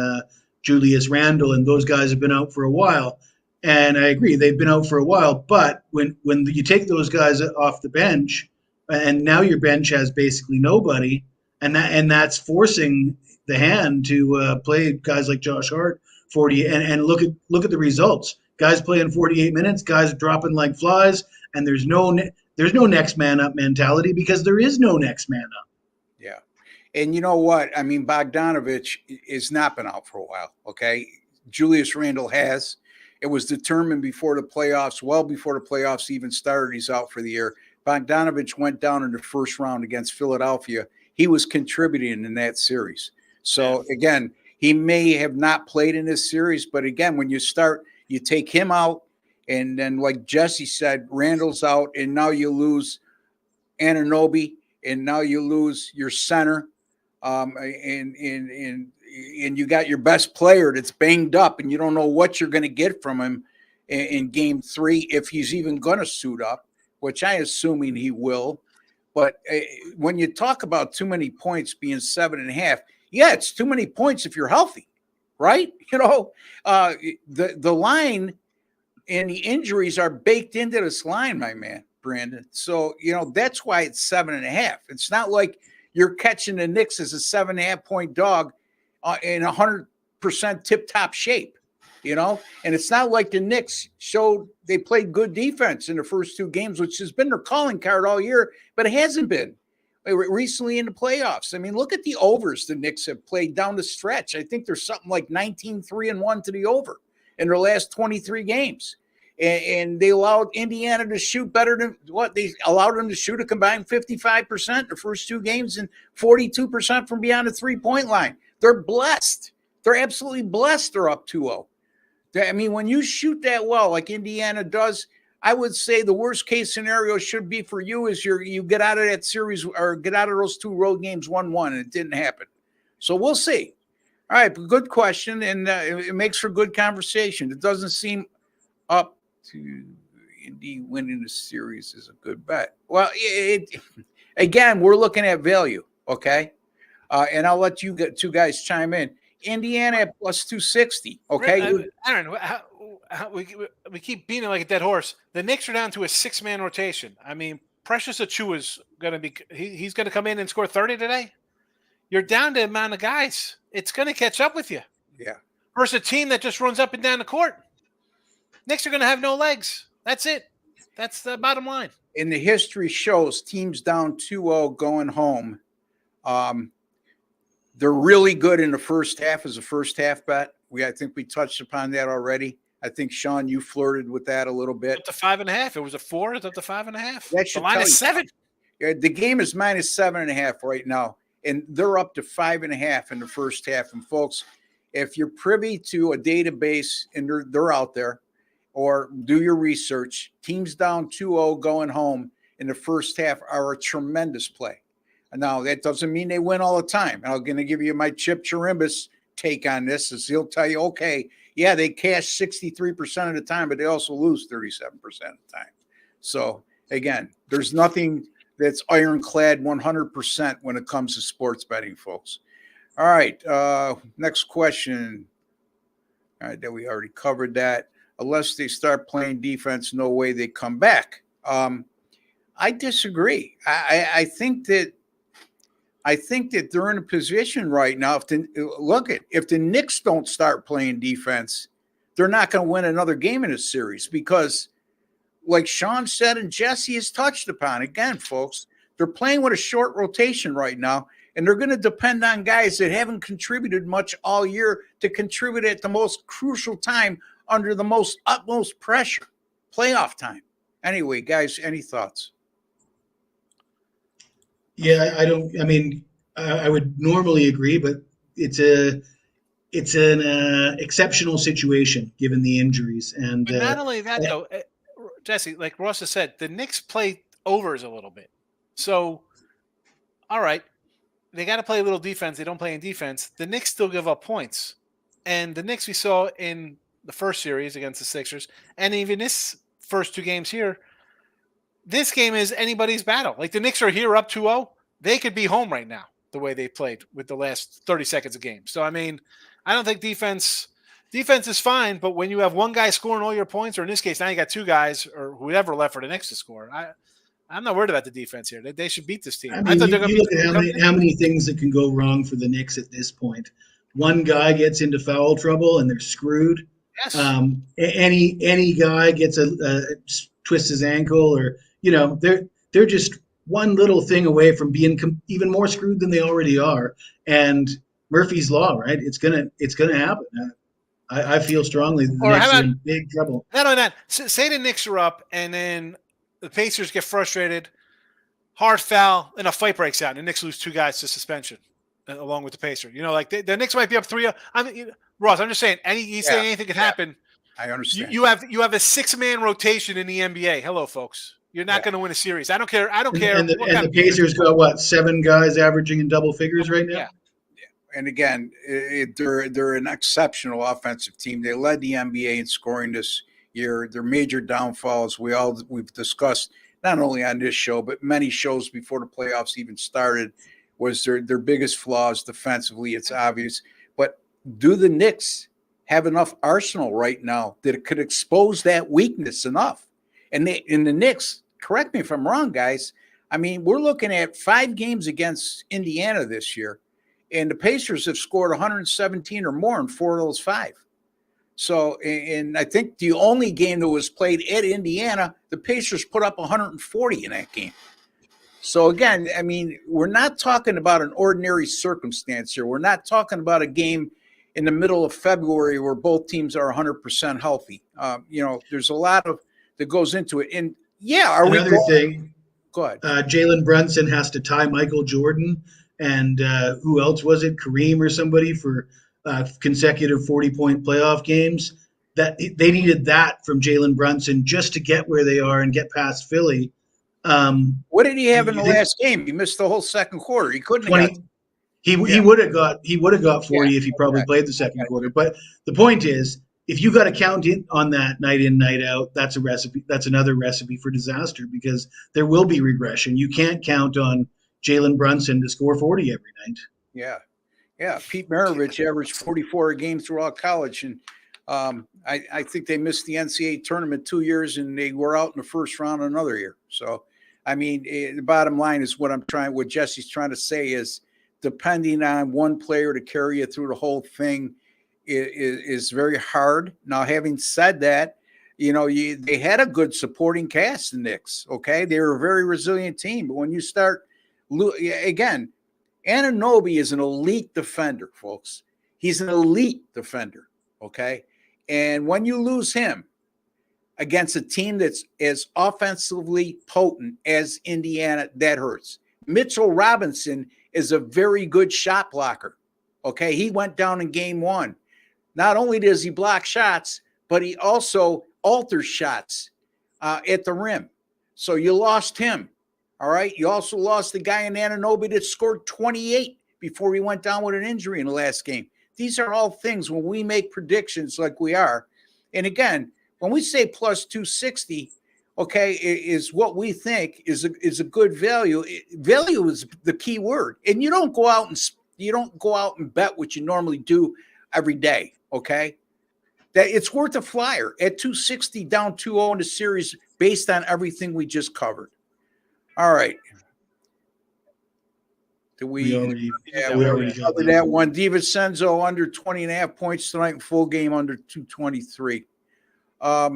Julius Randle, and those guys have been out for a while. And I agree, they've been out for a while. But when you take those guys off the bench, and now your bench has basically nobody, and that's forcing the hand to play guys like Josh Hart 40. And look at the results. Guys playing 48 minutes, guys dropping like flies, and there's no next man up mentality because there is no next man up. Yeah. And you know what? I mean, Bogdanovich has not been out for a while. Okay. Julius Randle has. It was determined before the playoffs, well before the playoffs even started, he's out for the year. Bogdanovich went down in the first round against Philadelphia, he was contributing in that series. So again, he may have not played in this series, but again, when you take him out, and then like Jesse said, Randall's out, and now you lose Anunoby, and now you lose your center, and you got your best player that's banged up, and you don't know what you're going to get from him in Game 3 if he's even going to suit up, which I assuming he will. But when you talk about too many points being 7.5, yeah, it's too many points if you're healthy, right? The line and the injuries are baked into this line, my man, Brandon. So, that's why it's 7.5. It's not like you're catching the Knicks as a 7.5-point dog in 100% tip-top shape, and it's not like the Knicks showed they played good defense in the first 2 games, which has been their calling card all year, but it hasn't been recently in the playoffs. I mean, look at the overs the Knicks have played down the stretch. I think there's something like 19-3-1 to the over in their last 23 games. And they allowed Indiana to shoot better than what they allowed them to shoot a combined 55% the first 2 games and 42% from beyond the 3-point line. They're blessed. They're absolutely blessed. They're up 2-0. I mean, when you shoot that well, like Indiana does, I would say the worst case scenario should be for you is you get out of that series or get out of those 2 road games 1-1, and it didn't happen. So we'll see. All right, good question, and it makes for good conversation. It doesn't seem up to Indy winning the series is a good bet. Well, again, we're looking at value, okay? And I'll let you get 2 guys chime in. Indiana at plus 260, okay? Aaron, we keep beating like a dead horse. The Knicks are down to a 6-man rotation. I mean, Precious Achiuwa is going to be he's going to come in and score 30 today. You're down to the amount of guys. It's going to catch up with you. Yeah. Versus a team that just runs up and down the court. Knicks are going to have no legs. That's it. That's the bottom line. And the history shows teams down 2-0 going home. They're really good in the first half as a first half bet. I think we touched upon that already. I think, Sean, you flirted with that a little bit. Up to 5.5. It was a 4. It's up to 5.5. That should the line is 7. The game is minus 7.5 right now, and they're up to 5.5 in the first half. And folks, if you're privy to a database and they're out there, or do your research, teams down 2-0 going home in the first half are a tremendous play. Now, that doesn't mean they win all the time. I'm going to give you my Chip Chirimbus take on this, is he'll tell you, okay, yeah, they cash 63% of the time, but they also lose 37% of the time. So, again, there's nothing that's ironclad 100% when it comes to sports betting, folks. All right, next question. All right, that we already covered that. Unless they start playing defense, no way they come back. I disagree. I think that they're in a position right now. If the Knicks don't start playing defense, they're not going to win another game in this series because, like Sean said and Jesse has touched upon, again, folks, they're playing with a short rotation right now, and they're going to depend on guys that haven't contributed much all year to contribute at the most crucial time under the utmost pressure, playoff time. Anyway, guys, any thoughts? Yeah, I would normally agree, but it's an exceptional situation given the injuries. And but not only that, though, Jesse, like Ross has said, the Knicks play overs a little bit. So, all right, they got to play a little defense. They don't play in defense. The Knicks still give up points. And the Knicks we saw in the first series against the Sixers, and even this first 2 games here, this game is anybody's battle. Like the Knicks are here up 2-0. They could be home right now the way they played with the last 30 seconds of game. So, I mean, I don't think defense is fine, but when you have one guy scoring all your points, or in this case, now you got 2 guys or whoever left for the Knicks to score, I'm not worried about the defense here. They should beat this team. I mean, you look at how many things that can go wrong for the Knicks at this point. One guy gets into foul trouble and they're screwed. Yes. Any guy gets twists his ankle, or they're just one little thing away from being even more screwed than they already are. And Murphy's Law, right? It's gonna happen. I feel strongly that the Knicks are in big trouble. Not only that, say the Knicks are up, and then the Pacers get frustrated, hard foul, and a fight breaks out, and the Knicks lose 2 guys to suspension along with the Pacers. Like the Knicks might be up 3. Ross, I'm just saying, anything could happen. I understand. You have a 6-man rotation in the NBA. Hello, folks. You're not going to win a series. I don't care. And the Pacers got what, 7 guys averaging in double figures right now? Yeah. And again, they're an exceptional offensive team. They led the NBA in scoring this year. Their major downfalls we've discussed not only on this show but many shows before the playoffs even started was their biggest flaws defensively. It's obvious. But do the Knicks have enough arsenal right now that it could expose that weakness enough? And the Knicks, correct me if I'm wrong, guys. I mean, we're looking at 5 games against Indiana this year, and the Pacers have scored 117 or more in 4 of those 5. So, and I think the only game that was played at Indiana, the Pacers put up 140 in that game. So again, I mean, we're not talking about an ordinary circumstance here. We're not talking about a game in the middle of February where both teams are 100% healthy. There's a lot that goes into it. And yeah, Another thing, go ahead. Jalen Brunson has to tie Michael Jordan and who else was it? Kareem or somebody for consecutive 40-point playoff games. That they needed that from Jalen Brunson just to get where they are and get past Philly. What did he have in the last game? He missed the whole second quarter. He couldn't 20, have got. He would have got 40 if he probably played the second quarter. But the point is, if you got to count on that night in, night out, that's a recipe. That's another recipe for disaster because there will be regression. You can't count on Jalen Brunson to score 40 every night. Yeah. Pete Maravich averaged 44 a game throughout college, and I think they missed the NCAA tournament 2 years, and they were out in the first round another year. So, I mean, the bottom line is what Jesse's trying to say is, depending on one player to carry you through the whole thing is very hard. Now, having said that, they had a good supporting cast, the Knicks. Okay, they were a very resilient team, but when you start again, Anunoby is an elite defender, folks. He's an elite defender. Okay, and when you lose him against a team that's as offensively potent as Indiana, that hurts. Mitchell Robinson is a very good shot blocker. Okay, he went down in game 1. Not only does he block shots, but he also alters shots at the rim. So you lost him. All right. You also lost the guy in Anunoby that scored 28 before he went down with an injury in the last game. These are all things when we make predictions like we are. And again, when we say plus 260, okay, is what we think is a good value. Value is the key word. And you don't go out and bet what you normally do every day, okay? That it's worth a flyer at 260 down 2-0 in the series based on everything we just covered. All right. We already covered that one. DiVincenzo under 20.5 points tonight in full game under 223. I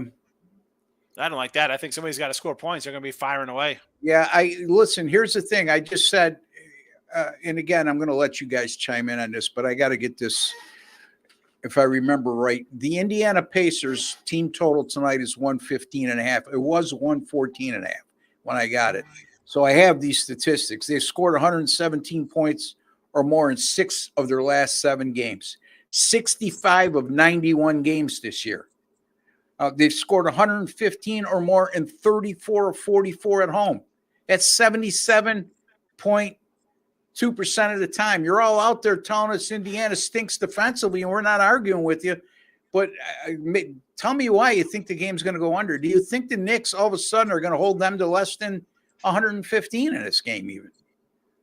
don't like that. I think somebody's got to score points. They're going to be firing away. Yeah, listen, here's the thing. I just said, and again, I'm going to let you guys chime in on this, but I got to get this, if I remember right. The Indiana Pacers team total tonight is 115.5. It was 114.5 when I got it. So I have these statistics. They've scored 117 points or more in 6 of their last 7 games. 65 of 91 games this year. They've scored 115 or more in 34 of 44 at home. That's 77.2% of the time. You're all out there telling us Indiana stinks defensively, and we're not arguing with you. But tell me why you think the game's going to go under. Do you think the Knicks all of a sudden are going to hold them to less than 115 in this game even?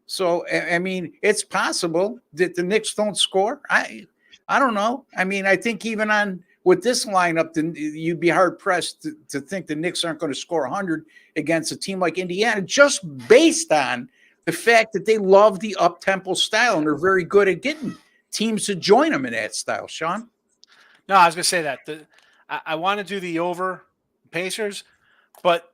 So, I mean, it's possible that the Knicks don't score. I don't know. I mean, I think even with this lineup, then you'd be hard-pressed to think the Knicks aren't going to score 100 against a team like Indiana, just based on the fact that they love the up-tempo style and they're very good at getting teams to join them in that style. Sean? No, I was going to say that. I want to do the over Pacers, but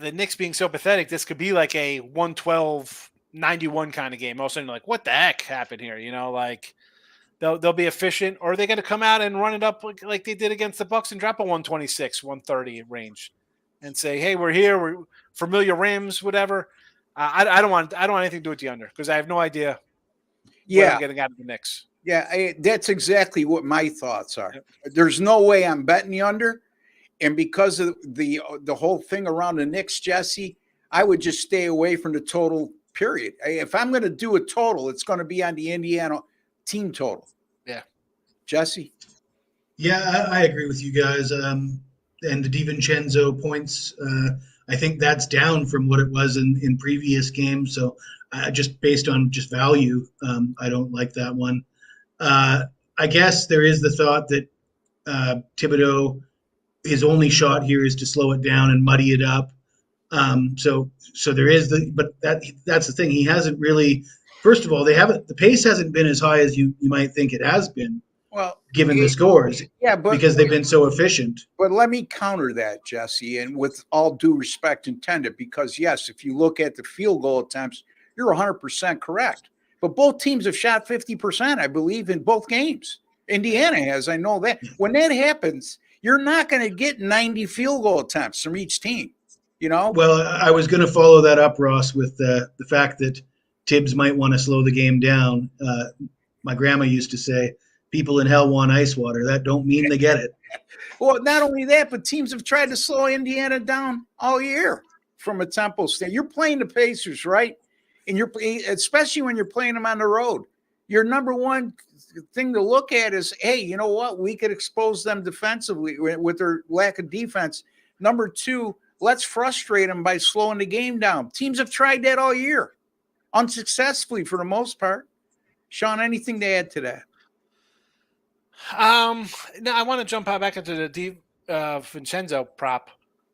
the Knicks being so pathetic, this could be like a 112-91 kind of game. All of a sudden, like, what the heck happened here? Like they'll be efficient, or are they going to come out and run it up like they did against the Bucks and drop a 126, 130 range? and say, "Hey, we're here. We're familiar rims, whatever." I don't want anything to do with the under because I have no idea what I'm getting out of the Knicks. Yeah, that's exactly what my thoughts are. Yep. There's no way I'm betting the under, and because of the whole thing around the Knicks, Jesse, I would just stay away from the total. Period. If I'm going to do a total, it's going to be on the Indiana team total. Yeah, Jesse. Yeah, I agree with you guys. And the DiVincenzo points, I think that's down from what it was in previous games. So just based on just value, I don't like that one. I guess there is the thought that Thibodeau, his only shot here is to slow it down and muddy it up. So there is but that's the thing. He hasn't really. First of all, the pace hasn't been as high as you might think it has been. Well, given the scores, because they've been so efficient. But let me counter that, Jesse, and with all due respect intended, because yes, if you look at the field goal attempts, you're 100% correct. But both teams have shot 50%, I believe, in both games. Indiana has, I know that. When that happens, you're not going to get 90 field goal attempts from each team. Well, I was going to follow that up, Ross, with the fact that Tibbs might want to slow the game down. My grandma used to say, people in hell want ice water. That don't mean they get it. Well, not only that, but teams have tried to slow Indiana down all year from a tempo stand. You're playing the Pacers, right? And especially when you're playing them on the road. Your number one thing to look at is, hey, you know what? We could expose them defensively with their lack of defense. Number two, let's frustrate them by slowing the game down. Teams have tried that all year, unsuccessfully for the most part. Sean, anything to add to that? No, I want to jump back into the Vincenzo prop.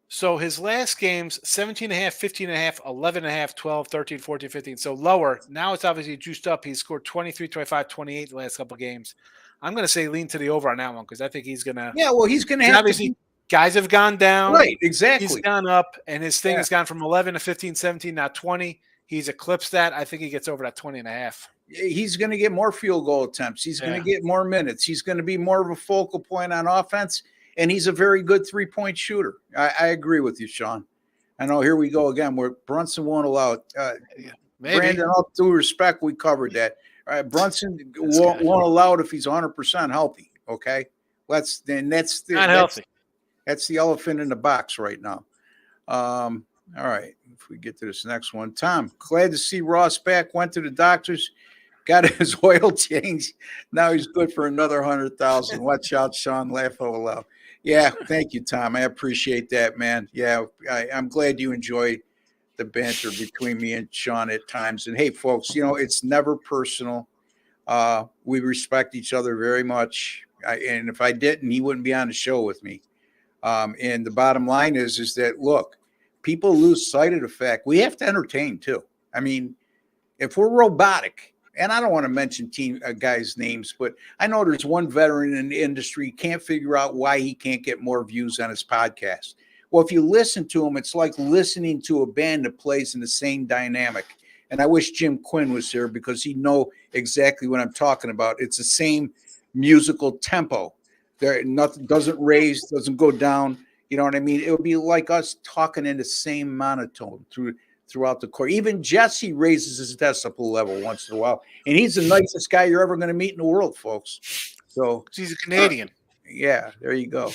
So his last games, 17.5, 15.5, 11.5, 12, 13, 14, 15. So lower. Now it's obviously juiced up. He's scored 23, 25, 28 the last couple of games. I'm going to say lean to the over on that one because I think he's going to. Yeah, well, he's going to have obviously, guys have gone down. Right, exactly. He's gone up, and his thing has gone from 11 to 15, 17, now 20. He's eclipsed that. I think he gets over that 20.5. He's going to get more field goal attempts. He's going to get more minutes. He's going to be more of a focal point on offense, and he's a very good three-point shooter. I agree with you, Sean. I know here we go again where Brunson won't allow it. Brandon, all due respect, we covered that. Brunson won't allow it if he's 100% healthy, okay? That's not healthy. That's the elephant in the box right now. All right, if we get to this next one. Tom, glad to see Ross back. Went to the doctors, got his oil changed. Now he's good for another 100,000. Watch out, Sean. Laugh out loud. Yeah, thank you, Tom. I appreciate that, man. Yeah, I'm glad you enjoyed the banter between me and Sean at times. And hey, folks, it's never personal. We respect each other very much. And if I didn't, he wouldn't be on the show with me. And the bottom line is that, look, people lose sight of the fact we have to entertain too. I mean, if we're robotic, and I don't want to mention team guys' names, but I know there's one veteran in the industry can't figure out why he can't get more views on his podcast. Well, if you listen to him, it's like listening to a band that plays in the same dynamic. And I wish Jim Quinn was here because he'd know exactly what I'm talking about. It's the same musical tempo. There, nothing doesn't raise, doesn't go down. You know what I mean? It would be like us talking in the same monotone throughout the course. Even Jesse raises his decibel level once in a while, and he's the nicest guy you're ever going to meet in the world, folks. So he's a Canadian. Yeah, there you go.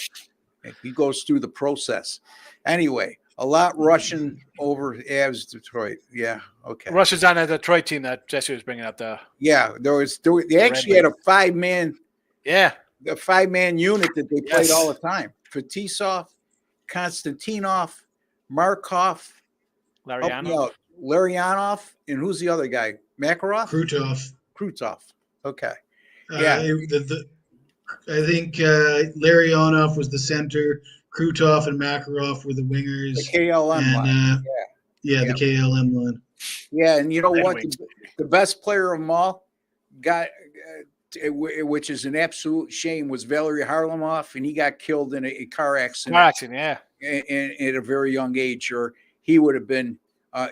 He goes through the process. Anyway, a lot rushing over Avs Detroit. Yeah, okay. Russia's on the Detroit team that Jesse was bringing up. They actually had a five-man. Yeah. A five-man unit that they played all the time. Fetisov, Konstantinov, Markov, Larionov, and who's the other guy? Makarov? Krutov. Okay. Yeah. I think Larionov was the center. Krutov and Makarov were the wingers. The KLM line. The KLM line. Yeah, and you know what? The best player of them all got which is an absolute shame, was Valery Harlamov, and he got killed in a car accident. At a very young age, or he would have been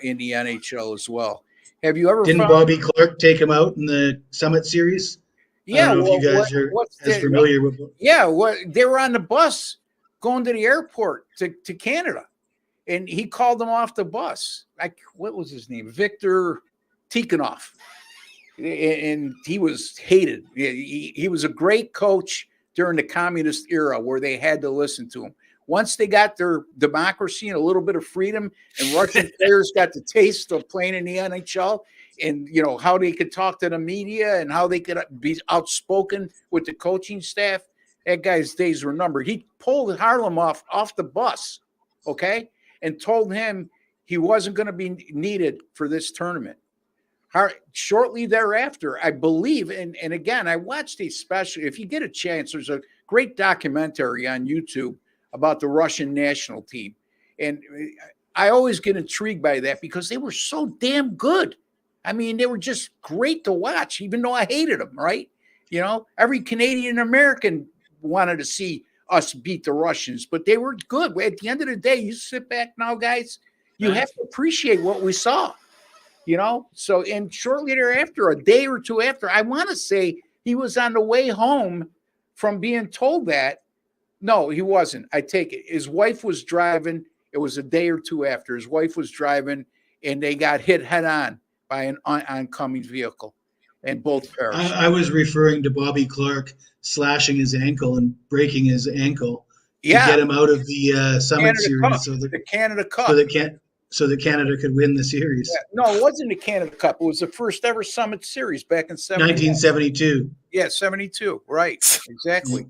in the NHL as well. Have you ever? Didn't Bobby Clark take him out in the Summit Series? Yeah, I don't know if you guys are as familiar with. Yeah, they were on the bus going to the airport to Canada, and he called him off the bus. Like, what was his name? Victor Tikhonov. And he was hated. He was a great coach during the communist era where they had to listen to him. Once they got their democracy and a little bit of freedom, and Russian players got the taste of playing in the NHL, and how they could talk to the media and how they could be outspoken with the coaching staff, that guy's days were numbered. He pulled Harlem off the bus, okay, and told him he wasn't going to be needed for this tournament. Shortly thereafter, I believe, and again, I watched a special. If you get a chance, there's a great documentary on YouTube about the Russian national team. And I always get intrigued by that because they were so damn good. I mean, they were just great to watch, even though I hated them, right? Every Canadian American wanted to see us beat the Russians, but they were good. At the end of the day, you sit back now, guys, you have to appreciate what we saw. So, and shortly thereafter, a day or two after, I want to say he was on the way home from being told that. No, he wasn't. I take it. His wife was driving. It was a day or two after. His wife was driving, and they got hit head on by an oncoming vehicle, and both perished. I was referring to Bobby Clark slashing his ankle and breaking his ankle to get him out of the Summit Canada Series. Cup. So the Canada Cup. So that Canada could win the series. Yeah. No, it wasn't the Canada Cup. It was the first ever Summit Series back in 1972. Yeah, 72. Right. Exactly.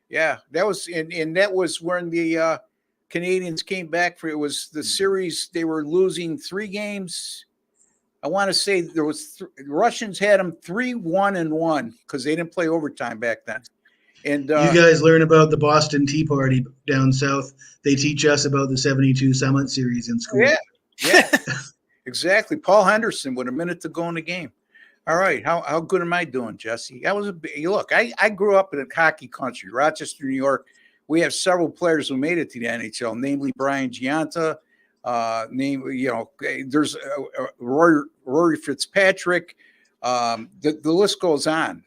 Yeah, that was and that was when the Canadians came back for it. Was the series they were losing 3 games. I want to say there was the Russians had them 3-1-1 because they didn't play overtime back then. And you guys learn about the Boston Tea Party down south. They teach us about the 72 Summit Series in school. Yeah, exactly. Paul Henderson with a minute to go in the game. All right, how good am I doing, Jesse? Look. I grew up in a hockey country, Rochester, New York. We have several players who made it to the NHL, namely Brian Giunta. There's Rory Fitzpatrick. The list goes on.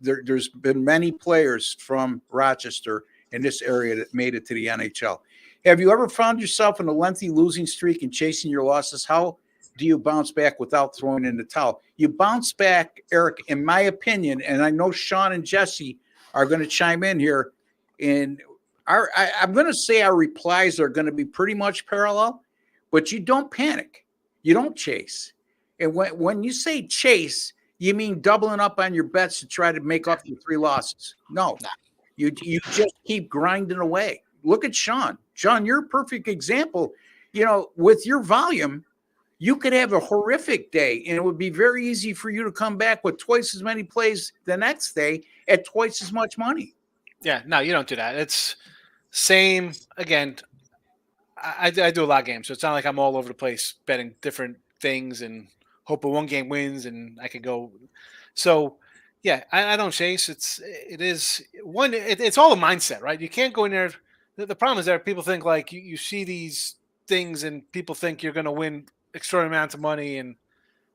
There's been many players from Rochester in this area that made it to the NHL. Have you ever found yourself in a lengthy losing streak and chasing your losses? How do you bounce back without throwing in the towel? You bounce back, Eric, in my opinion, and I know Sean and Jesse are going to chime in here. And I'm going to say our replies are going to be pretty much parallel, but you don't panic. You don't chase. And when you say chase, you mean doubling up on your bets to try to make up your 3 losses. No, you just keep grinding away. Look at Sean. Sean, you're a perfect example. With your volume, you could have a horrific day, and it would be very easy for you to come back with twice as many plays the next day at twice as much money. Yeah, no, you don't do that. It's same again. I do a lot of games, so it's not like I'm all over the place betting different things and hoping one game wins and I could go. So, yeah, I don't chase. It's all a mindset, right? You can't go in there. The problem is that people think like you see these things and people think you're going to win extraordinary amounts of money, and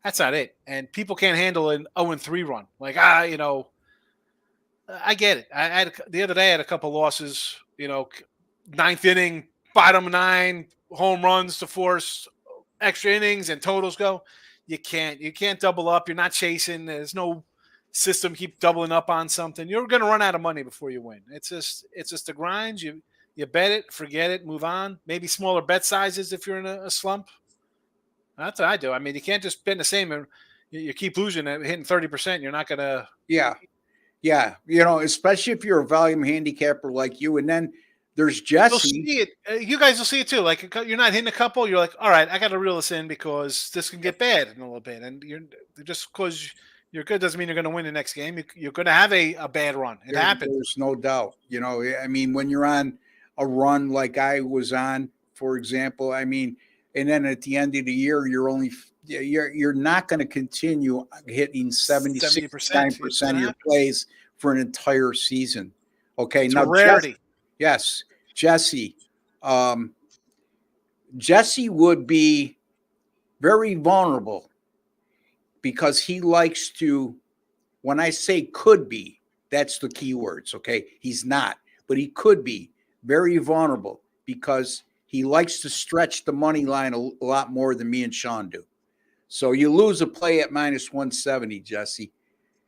that's not it. And people can't handle an 0-3 run. Like, I get it. The other day I had a couple losses, 9th inning, bottom 9 home runs to force extra innings and totals go. You can't double up. You're not chasing. There's no system. Keep doubling up on something. You're going to run out of money before you win. It's just the grind. You bet it, forget it, move on. Maybe smaller bet sizes if you're in a slump. That's what I do. I mean, you can't just bet the same and you keep losing and hitting 30%. You're not going to. Yeah. Especially if you're a volume handicapper like you. And then there's Jesse. You'll see it. You guys will see it too. Like you're not hitting a couple. You're like, all right, I got to reel this in because this can get bad in a little bit. And you're just because you're good doesn't mean you're going to win the next game. You're going to have a bad run. It happens. There's no doubt. I mean, when you're on a run like I was on, for example, I mean, and then at the end of the year, you're not going to continue hitting 70% of your plays for an entire season. Okay, it's now a rarity. Jesse. Jesse would be very vulnerable because he likes to. When I say could be, that's the key words. Okay, he's not, but he could be very vulnerable because he likes to stretch the money line a lot more than me and Sean do. So you lose a play at minus 170, Jesse.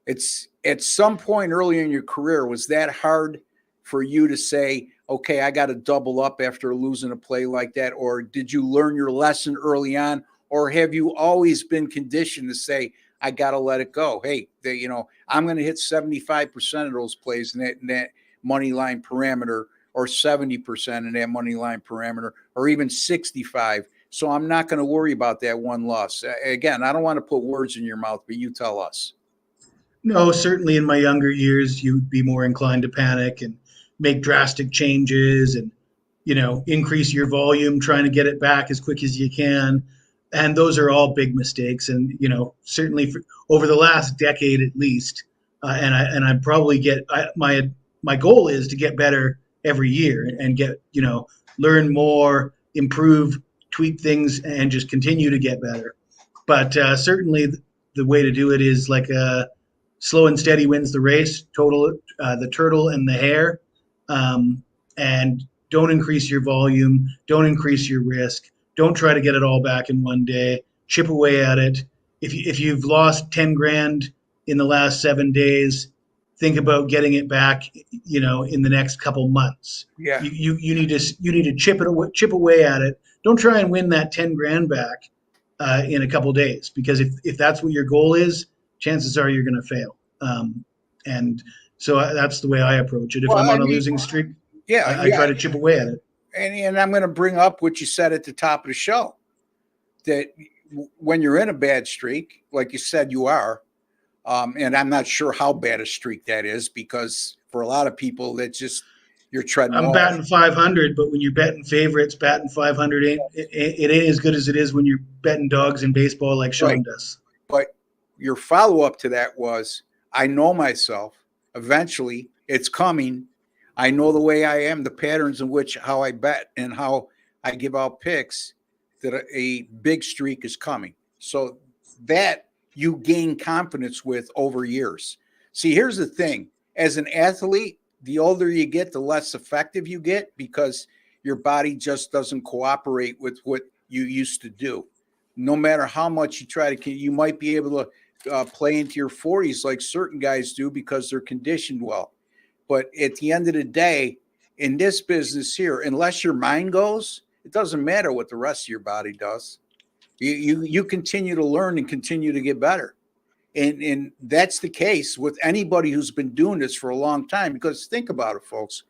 It's at some point earlier in your career, was that hard for you to say, okay, I got to double up after losing a play like that? Or did you learn your lesson early on? Or have you always been conditioned to say, I got to let it go? Hey, I'm going to hit 75% of those plays in that money line parameter, or 70% in that money line parameter, or even 65. So I'm not going to worry about that one loss. Again, I don't want to put words in your mouth, but you tell us. No, certainly in my younger years, you'd be more inclined to panic and make drastic changes and, increase your volume, trying to get it back as quick as you can. And those are all big mistakes. And, certainly over the last decade at least, I probably my goal is to get better every year and get, learn more, improve, tweak things, and just continue to get better. But certainly the way to do it is like slow and steady wins the race. The turtle and the hare, and don't increase your volume. Don't increase your risk. Don't try to get it all back in one day. Chip away at it. If you've lost 10 grand in the last 7 days, think about getting it back. In the next couple months. Yeah. You need to chip away at it. Don't try and win that 10 grand back in a couple days, because if that's what your goal is, chances are you're going to fail. And so that's the way I approach it. If I'm on a losing streak, I try to chip away at it. And I'm going to bring up what you said at the top of the show, that when you're in a bad streak, like you said you are, and I'm not sure how bad a streak that is, because for a lot of people, that's just you're treading. I'm batting 500, but when you're betting favorites, batting 500 it ain't as good as it is when you're betting dogs in baseball like Sean does. But your follow-up to that was, I know myself. Eventually, it's coming. I know the way I am, the patterns in which how I bet and how I give out picks, that a big streak is coming. So that you gain confidence with over years. See, here's the thing. As an athlete, the older you get, the less effective you get, because your body just doesn't cooperate with what you used to do. No matter how much you try to, you might be able to play into your 40s like certain guys do because they're conditioned well. But at the end of the day, in this business here, unless your mind goes, it doesn't matter what the rest of your body does. You continue to learn and continue to get better. And that's the case with anybody who's been doing this for a long time. Because think about it, folks.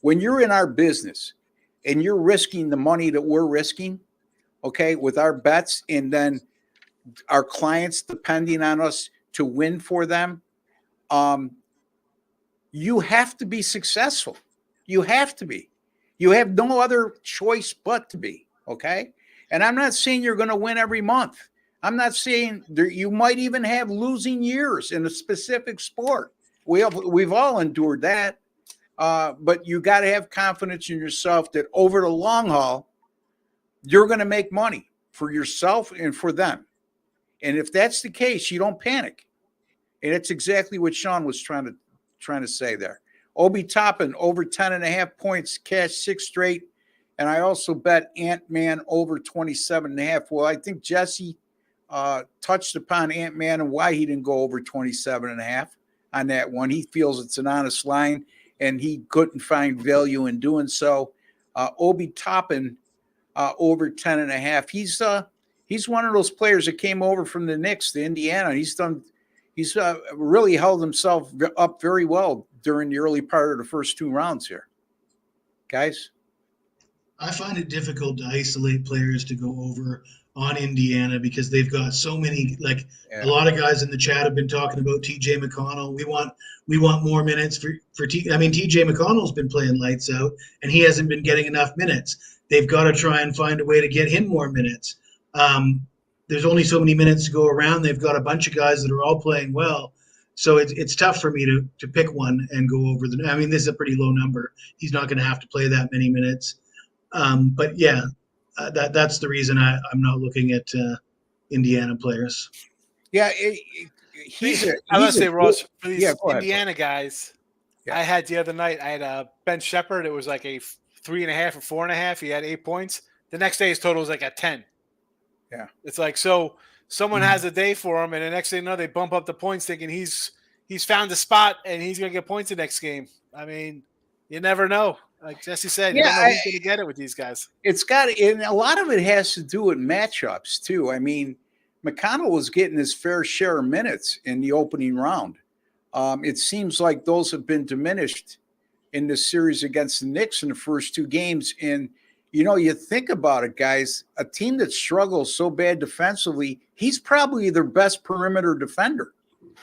When you're in our business and you're risking the money that we're risking, okay, with our bets, and then our clients depending on us to win for them, you have to be successful. You have to be. You have no other choice but to be, okay? And I'm not saying you're going to win every month. I'm not saying you might even have losing years in a specific sport. We've all endured that. But you got to have confidence in yourself that over the long haul, you're going to make money for yourself and for them. And if that's the case, you don't panic. And it's exactly what Sean was trying to say there. Obi Toppin over 10.5 points, cash 6 straight. And I also bet Ant-Man over 27.5. Well, I think Jesse touched upon Ant-Man and why he didn't go over 27.5 on that one. He feels it's an honest line, and he couldn't find value in doing so. Obi Toppin over 10.5. He's one of those players that came over from the Knicks to Indiana. He's really held himself up very well during the early part of the first 2 rounds here. Guys? I find it difficult to isolate players to go over on Indiana because they've got so many, a lot of guys in the chat have been talking about TJ McConnell. We want more minutes for TJ McConnell's been playing lights out and he hasn't been getting enough minutes. They've got to try and find a way to get him more minutes. There's only so many minutes to go around. They've got a bunch of guys that are all playing well. So it's tough for me to pick one and go over this is a pretty low number. He's not going to have to play that many minutes. But yeah, that's the reason I'm not looking at Indiana players. Yeah, I must say, Ross, for these Indiana guys, I had the other night, I had Ben Shepherd. It was like a 3.5 or 4.5. He had 8 points. The next day his total was like at 10. Yeah. It's like, so someone has a day for him, and the next thing you know, they bump up the points thinking he's found a spot and he's going to get points the next game. I mean, you never know. Like Jesse said, you don't know who's going to get it with these guys. It's got – and a lot of it has to do with matchups too. I mean, McConnell was getting his fair share of minutes in the opening round. It seems like those have been diminished in this series against the Knicks in the first two games. And, you think about it, guys, a team that struggles so bad defensively, he's probably their best perimeter defender,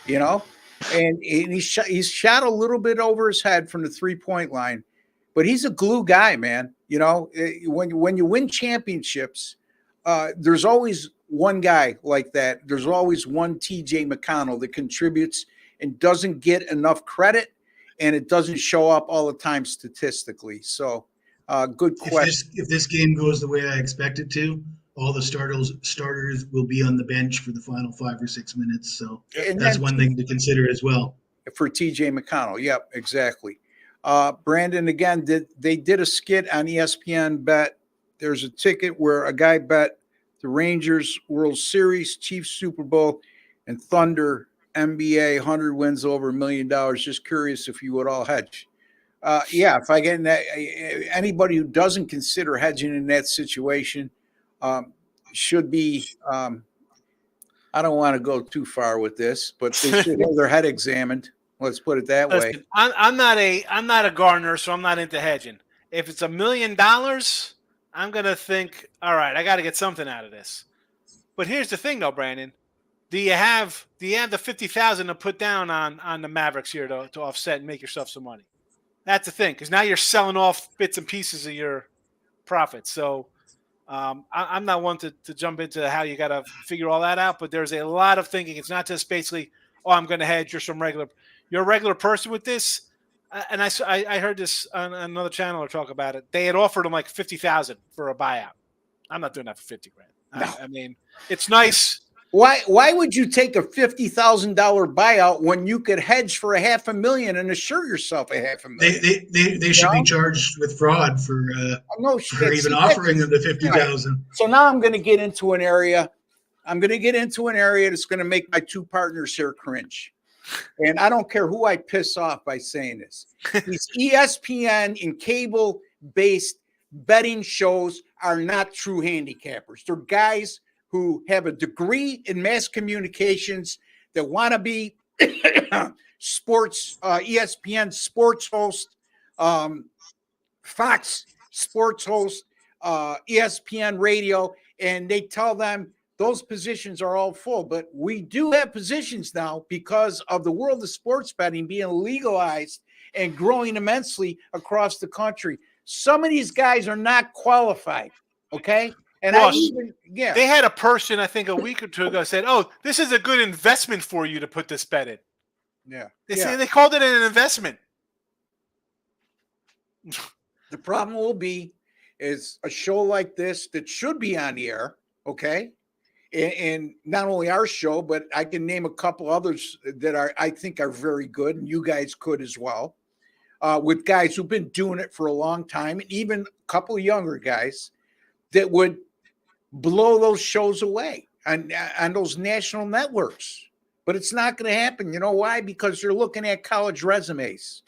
and he's shot a little bit over his head from the 3-point line, but he's a glue guy, man. When you win championships, there's always one guy like that. There's always one TJ McConnell that contributes and doesn't get enough credit, and it doesn't show up all the time statistically. So, good question. If this game goes the way I expect it to, all the starters will be on the bench for the final 5 or 6 minutes. So that's one thing to consider as well. For TJ McConnell. Yep, exactly. Brandon, again, they did a skit on ESPN Bet. There's a ticket where a guy bet the Rangers World Series, Chiefs Super Bowl, and Thunder NBA 100 wins over $1 million. Just curious if you would all hedge. If I get in that, anybody who doesn't consider hedging in that situation should be. I don't want to go too far with this, but they should have their head examined. Let's put it that way. I'm not a gardener, so I'm not into hedging. If it's $1 million, I'm gonna think, all right, I got to get something out of this. But here's the thing, though, Brandon. Do you have the $50,000 to put down on the Mavericks here to offset and make yourself some money? That's the thing, because now you're selling off bits and pieces of your profits. So I'm not one to jump into how you got to figure all that out, but there's a lot of thinking. It's not just basically, I'm going to hedge. You're a regular person with this. And I heard this on another channel talk about it. They had offered him like $50,000 for a buyout. I'm not doing that for $50,000. No. I mean, it's nice. Why would you take a $50,000 buyout when you could hedge for $500,000 and assure yourself $500,000? They should be charged with fraud for even offering them the $50,000. So now I'm going to get into an area. That's going to make my two partners here cringe. And I don't care who I piss off by saying this. These ESPN and cable-based betting shows are not true handicappers. They're guys who have a degree in mass communications that want to be sports, ESPN sports host, Fox sports host, ESPN radio, and they tell them those positions are all full. But we do have positions now because of the world of sports betting being legalized and growing immensely across the country. Some of these guys are not qualified, okay? And they had a person, I think a week or two ago, said, this is a good investment for you to put this bet in. Yeah. They called it an investment. The problem is a show like this that should be on the air, okay? And not only our show, but I can name a couple others that I think are very good, and you guys could as well, with guys who've been doing it for a long time, and even a couple of younger guys that would blow those shows away on those national networks. But it's not going to happen. You know why? Because you're looking at college resumes.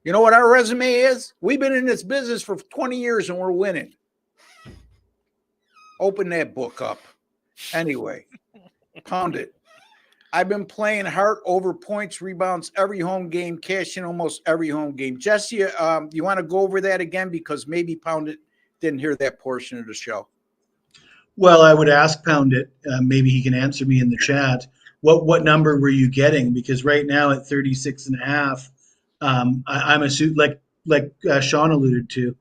You know what our resume is? We've been in this business for 20 years and we're winning. Open that book up. Anyway, pound it. I've been playing heart over points, rebounds, every home game, cashing almost every home game. Jesse, you want to go over that again? Because maybe Pound It didn't hear that portion of the show. Well, I would ask Pound It. Maybe he can answer me in the chat. What number were you getting? Because right now at 36.5, I'm assuming, like Sean alluded to,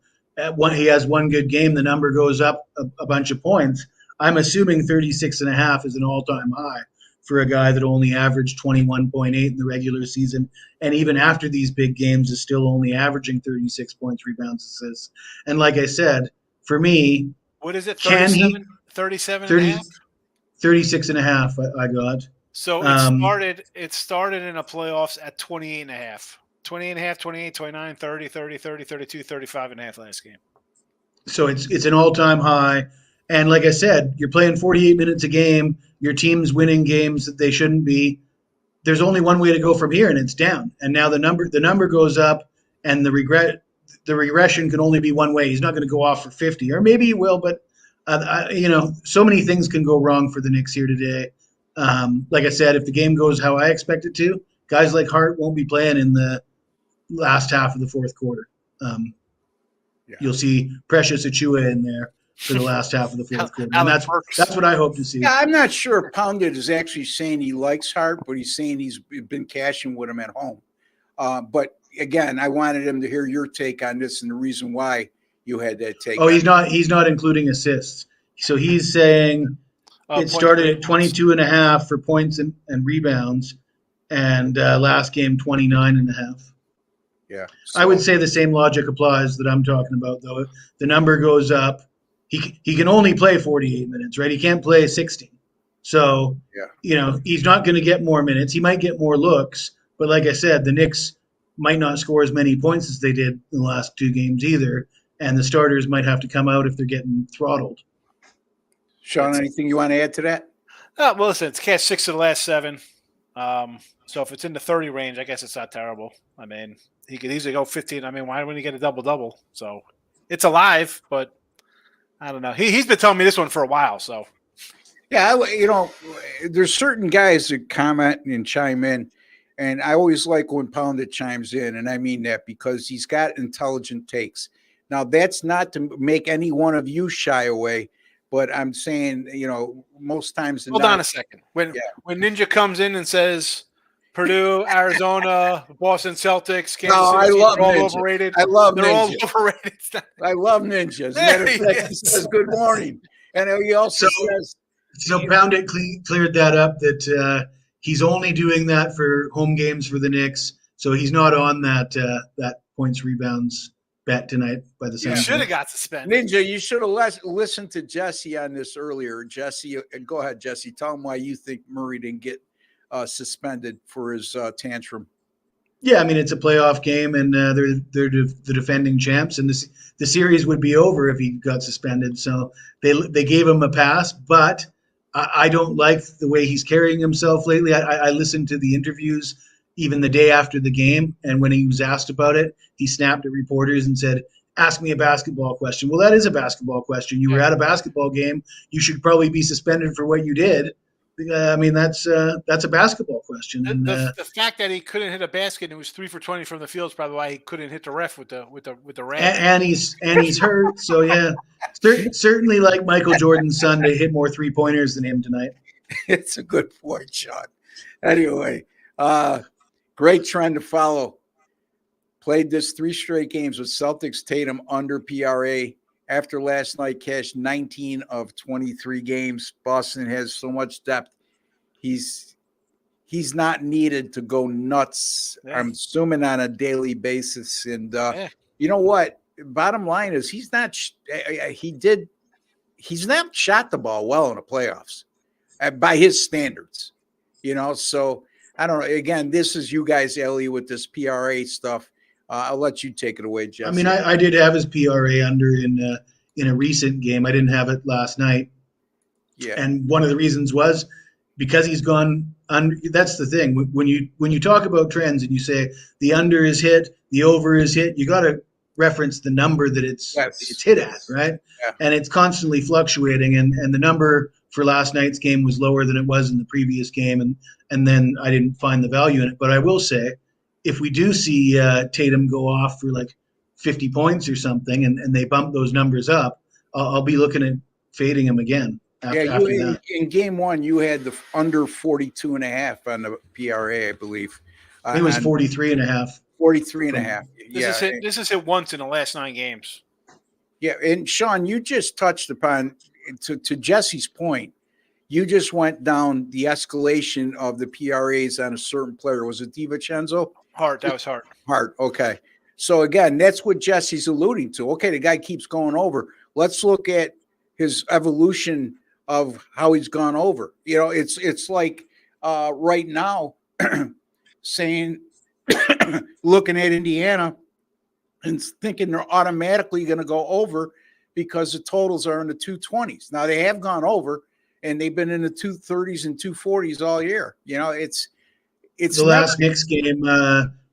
he has one good game, the number goes up a bunch of points. I'm assuming 36.5 is an all-time high for a guy that only averaged 21.8 in the regular season, and even after these big games is still only averaging 36 points, rebounds, assists. And like I said, for me, what is it? 37 36.5 I got. So it started in the playoffs at 28.5. 28 and a half, 28, 29, 30, 30, 30, 32, 35 and a half last game. So it's an all-time high. And like I said, you're playing 48 minutes a game. Your team's winning games that they shouldn't be. There's only one way to go from here, and it's down. And now the number goes up, and the regression can only be one way. He's not going to go off for 50, or maybe he will, but so many things can go wrong for the Knicks here today. Like I said, if the game goes how I expect it to, guys like Hart won't be playing in the last half of the fourth quarter. You'll see Precious Achua in there for the last half of the fourth quarter. And that's what I hope to see. Yeah, I'm not sure if Pounded is actually saying he likes Hart, but he's saying he's been cashing with him at home. But again, I wanted him to hear your take on this and the reason why you had that take. Oh, he's not including assists. So he's saying it started at 22 and a half for points and rebounds, and last game 29 and a half. Yeah. So I would say the same logic applies that I'm talking about, though. If the number goes up, he can only play 48 minutes, right? He can't play 60. So, he's not going to get more minutes. He might get more looks. But like I said, the Knicks might not score as many points as they did in the last two games either. And the starters might have to come out if they're getting throttled. Sean, anything you want to add to that? Well, listen, it's cast 6 of the last 7. So if it's in the 30 range, I guess it's not terrible. I mean, he could easily go 15. I mean, why wouldn't he get a double-double? So it's alive, but I don't know. He's been telling me this one for a while, so. Yeah, there's certain guys that comment and chime in, and I always like when Pounded chimes in, and I mean that because he's got intelligent takes. Now, that's not to make any one of you shy away, but I'm saying, most times. Hold on a second. When Ninja comes in and says Purdue, Arizona, Boston Celtics, Kansas City, they're all overrated. I love They're Ninja. all overrated. I love Ninja. As a matter of fact, he says good morning. And he also says. So Pounded cleared that up, that he's only doing that for home games for the Knicks. So he's not on that points rebounds bet tonight by the sound. You should have got suspended. Ninja, you should have listened to Jesse on this earlier. Jesse, go ahead, Jesse. Tell him why you think Murray didn't get suspended for his tantrum. Yeah, I mean, it's a playoff game, and they're the defending champs, and the series would be over if he got suspended. So they gave him a pass, but I don't like the way he's carrying himself lately. I listened to the interviews even the day after the game, and when he was asked about it, he snapped at reporters and said, "Ask me a basketball question." Well, that is a basketball question. You were at a basketball game. You should probably be suspended for what you did. I mean, that's a basketball question. The fact that he couldn't hit a basket and it was 3 for 20 from the field is probably why he couldn't hit the ref with the rag. And he's hurt. So yeah, certainly like Michael Jordan's son to hit more 3-pointers than him tonight. It's a good point, Sean. Anyway, great trend to follow. Played this 3 straight games with Celtics Tatum under PRA. After last night, cashed 19 of 23 games. Boston has so much depth. He's not needed to go nuts. Yeah. I'm assuming on a daily basis. And you know what? Bottom line is he's not shot the ball well in the playoffs by his standards. So I don't know. Again, this is you guys, Ellie, with this PRA stuff. I'll let you take it away, Jesse. I mean, I did have his PRA under in a recent game. I didn't have it last night. Yeah. And one of the reasons was because he's gone under. That's the thing. When you talk about trends and you say the under is hit, the over is hit, you got to reference the number that it's hit at, right? Yeah. And it's constantly fluctuating. And the number for last night's game was lower than it was in the previous game. And then I didn't find the value in it. But I will say, if we do see Tatum go off for like 50 points or something and they bump those numbers up, I'll be looking at fading him again. After that. In game 1, you had the under 42.5 on the PRA, I believe. It was 43.5. 43.5. This is hit once in the last 9 games. Yeah, and Sean, you just touched upon, to Jesse's point, you just went down the escalation of the PRAs on a certain player. Was it DiVincenzo? Hart. That was Hart. Hart. Okay. So again, that's what Jesse's alluding to. Okay, the guy keeps going over. Let's look at his evolution of how he's gone over. It's like right now saying looking at Indiana and thinking they're automatically going to go over because the totals are in the 220s. Now they have gone over and they've been in the 230s and 240s all year. It's the last Knicks game,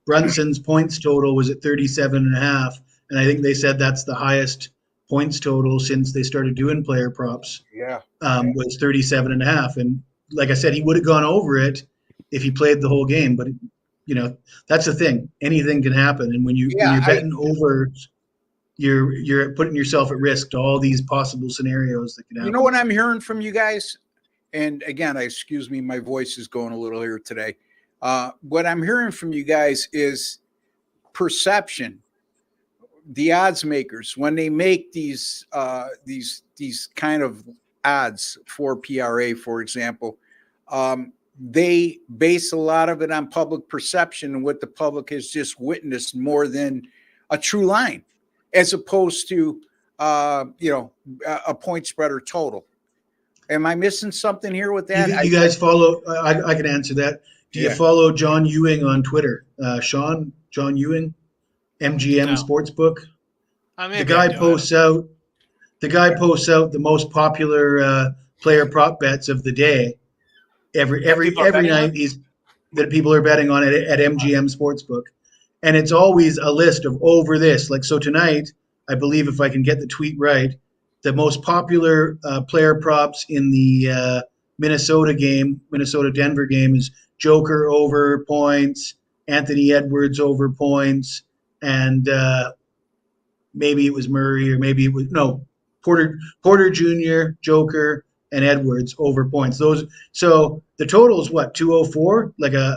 Brunson's points total was at 37.5. And I think they said that's the highest points total since they started doing player props. Yeah. Was 37.5. And like I said, he would have gone over it if he played the whole game. But, that's the thing. Anything can happen. And when you're betting over, you're putting yourself at risk to all these possible scenarios that can happen. You know what I'm hearing from you guys? And again, excuse me, my voice is going a little here today. What I'm hearing from you guys is perception. The odds makers, when they make these kind of odds for PRA, for example, they base a lot of it on public perception and what the public has just witnessed more than a true line, as opposed to a point spread or total. Am I missing something here with that? You guys follow? I can answer that. Do you follow John Ewing on Twitter? John Ewing, MGM Sportsbook. The guy posts out the most popular player prop bets of the day. Every night that people are betting on it at MGM Sportsbook, and it's always a list of over this. Like, so tonight, I believe, if I can get the tweet right, the most popular player props in the Minnesota Denver game is Joker over points, Anthony Edwards over points, and maybe it was Murray, or maybe it was Porter Jr., Joker, and Edwards over points. So the total is what, 204, like a